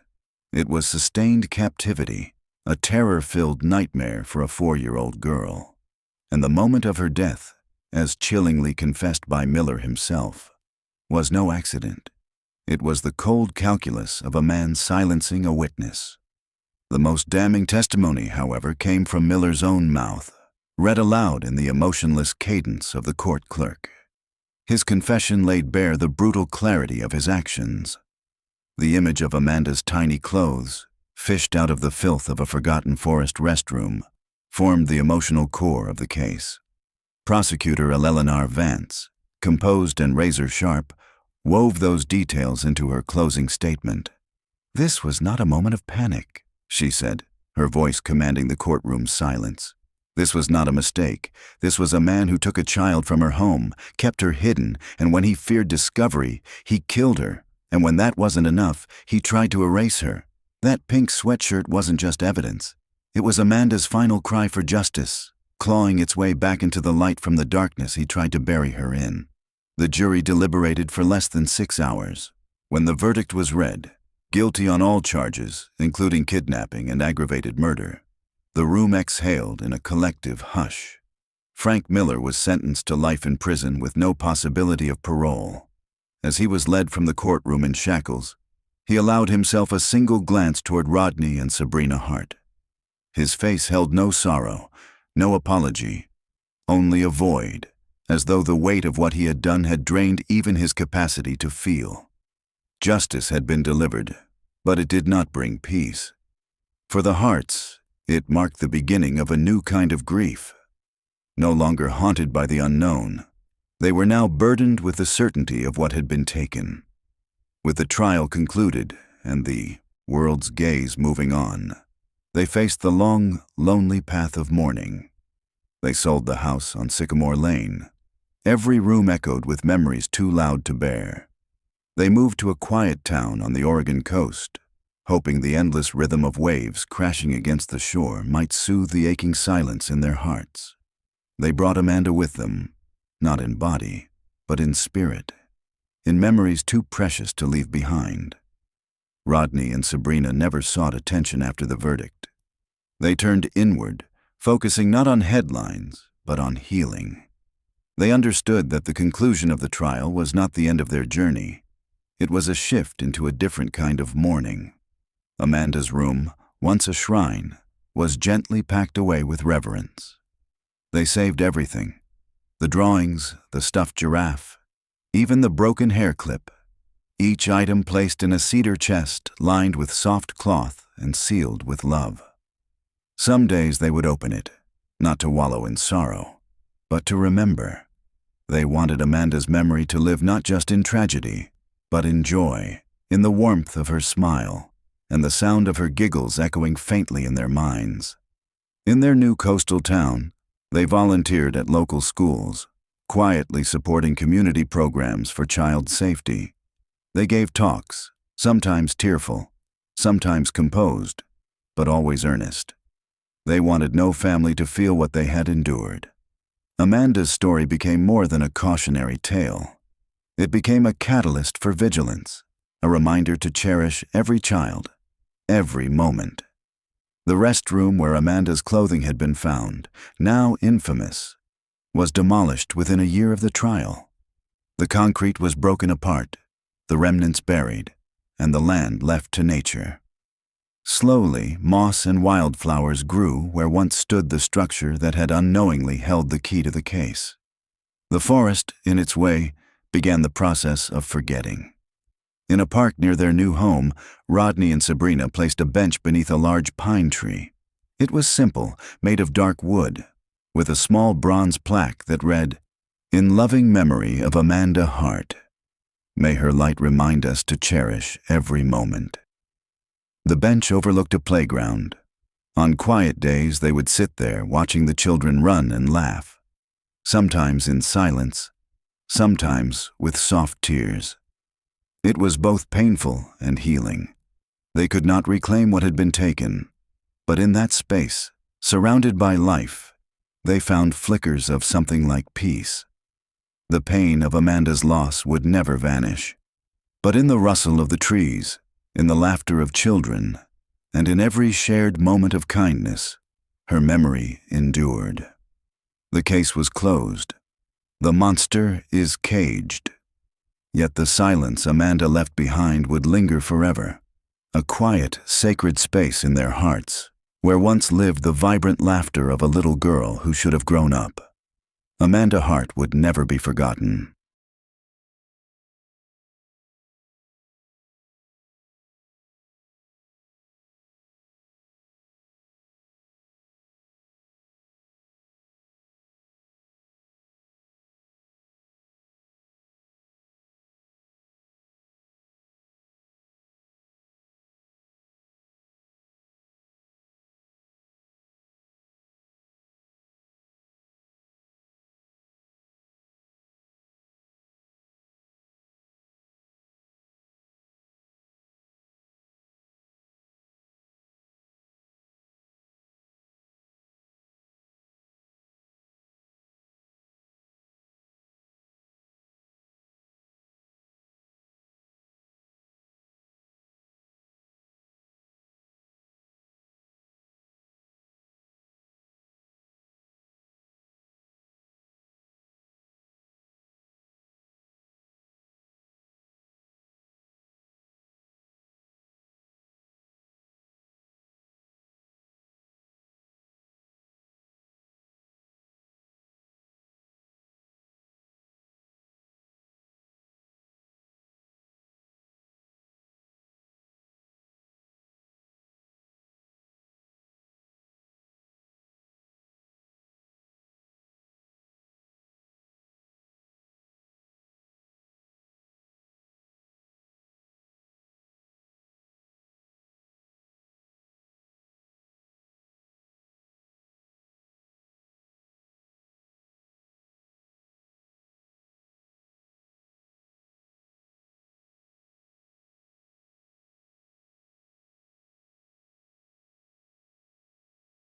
It was sustained captivity, a terror-filled nightmare for a 4-year-old girl. And the moment of her death, as chillingly confessed by Miller himself, was no accident. It was the cold calculus of a man silencing a witness. The most damning testimony, however, came from Miller's own mouth, read aloud in the emotionless cadence of the court clerk. His confession laid bare the brutal clarity of his actions. The image of Amanda's tiny clothes, fished out of the filth of a forgotten forest restroom, formed the emotional core of the case. Prosecutor Eleanor Vance, composed and razor-sharp, wove those details into her closing statement. "This was not a moment of panic," she said, her voice commanding the courtroom's silence. "This was not a mistake. This was a man who took a child from her home, kept her hidden, and when he feared discovery, he killed her. And when that wasn't enough, he tried to erase her. That pink sweatshirt wasn't just evidence. It was Amanda's final cry for justice, clawing its way back into the light from the darkness he tried to bury her in." The jury deliberated for less than 6 hours. When the verdict was read, guilty on all charges, including kidnapping and aggravated murder, the room exhaled in a collective hush. Frank Miller was sentenced to life in prison with no possibility of parole. As he was led from the courtroom in shackles, he allowed himself a single glance toward Rodney and Sabrina Hart. His face held no sorrow, no apology, only a void, as though the weight of what he had done had drained even his capacity to feel. Justice had been delivered, but it did not bring peace. For the Harts, it marked the beginning of a new kind of grief. No longer haunted by the unknown, they were now burdened with the certainty of what had been taken. With the trial concluded and the world's gaze moving on, they faced the long, lonely path of mourning. They sold the house on Sycamore Lane. Every room echoed with memories too loud to bear. They moved to a quiet town on the Oregon coast, hoping the endless rhythm of waves crashing against the shore might soothe the aching silence in their hearts. They brought Amanda with them, not in body, but in spirit, in memories too precious to leave behind. Rodney and Sabrina never sought attention after the verdict. They turned inward, focusing not on headlines, but on healing. They understood that the conclusion of the trial was not the end of their journey. It was a shift into a different kind of mourning. Amanda's room, once a shrine, was gently packed away with reverence. They saved everything: the drawings, the stuffed giraffe, even the broken hair clip. Each item placed in a cedar chest lined with soft cloth and sealed with love. Some days they would open it, not to wallow in sorrow, but to remember. They wanted Amanda's memory to live not just in tragedy, but in joy, in the warmth of her smile, and the sound of her giggles echoing faintly in their minds. In their new coastal town, they volunteered at local schools, quietly supporting community programs for child safety. They gave talks, sometimes tearful, sometimes composed, but always earnest. They wanted no family to feel what they had endured. Amanda's story became more than a cautionary tale. It became a catalyst for vigilance, a reminder to cherish every child, every moment. The restroom where Amanda's clothing had been found, now infamous, was demolished within a year of the trial. The concrete was broken apart, the remnants buried, and the land left to nature. Slowly, moss and wildflowers grew where once stood the structure that had unknowingly held the key to the case. The forest, in its way, began the process of forgetting. In a park near their new home, Rodney and Sabrina placed a bench beneath a large pine tree. It was simple, made of dark wood, with a small bronze plaque that read, "In loving memory of Amanda Hart. May her light remind us to cherish every moment." The bench overlooked a playground. On quiet days, they would sit there watching the children run and laugh, sometimes in silence, sometimes with soft tears. It was both painful and healing. They could not reclaim what had been taken, but in that space, surrounded by life, they found flickers of something like peace. The pain of Amanda's loss would never vanish, but in the rustle of the trees, in the laughter of children, and in every shared moment of kindness, her memory endured. The case was closed. The monster is caged. Yet the silence Amanda left behind would linger forever, a quiet, sacred space in their hearts, where once lived the vibrant laughter of a little girl who should have grown up. Amanda Hart would never be forgotten.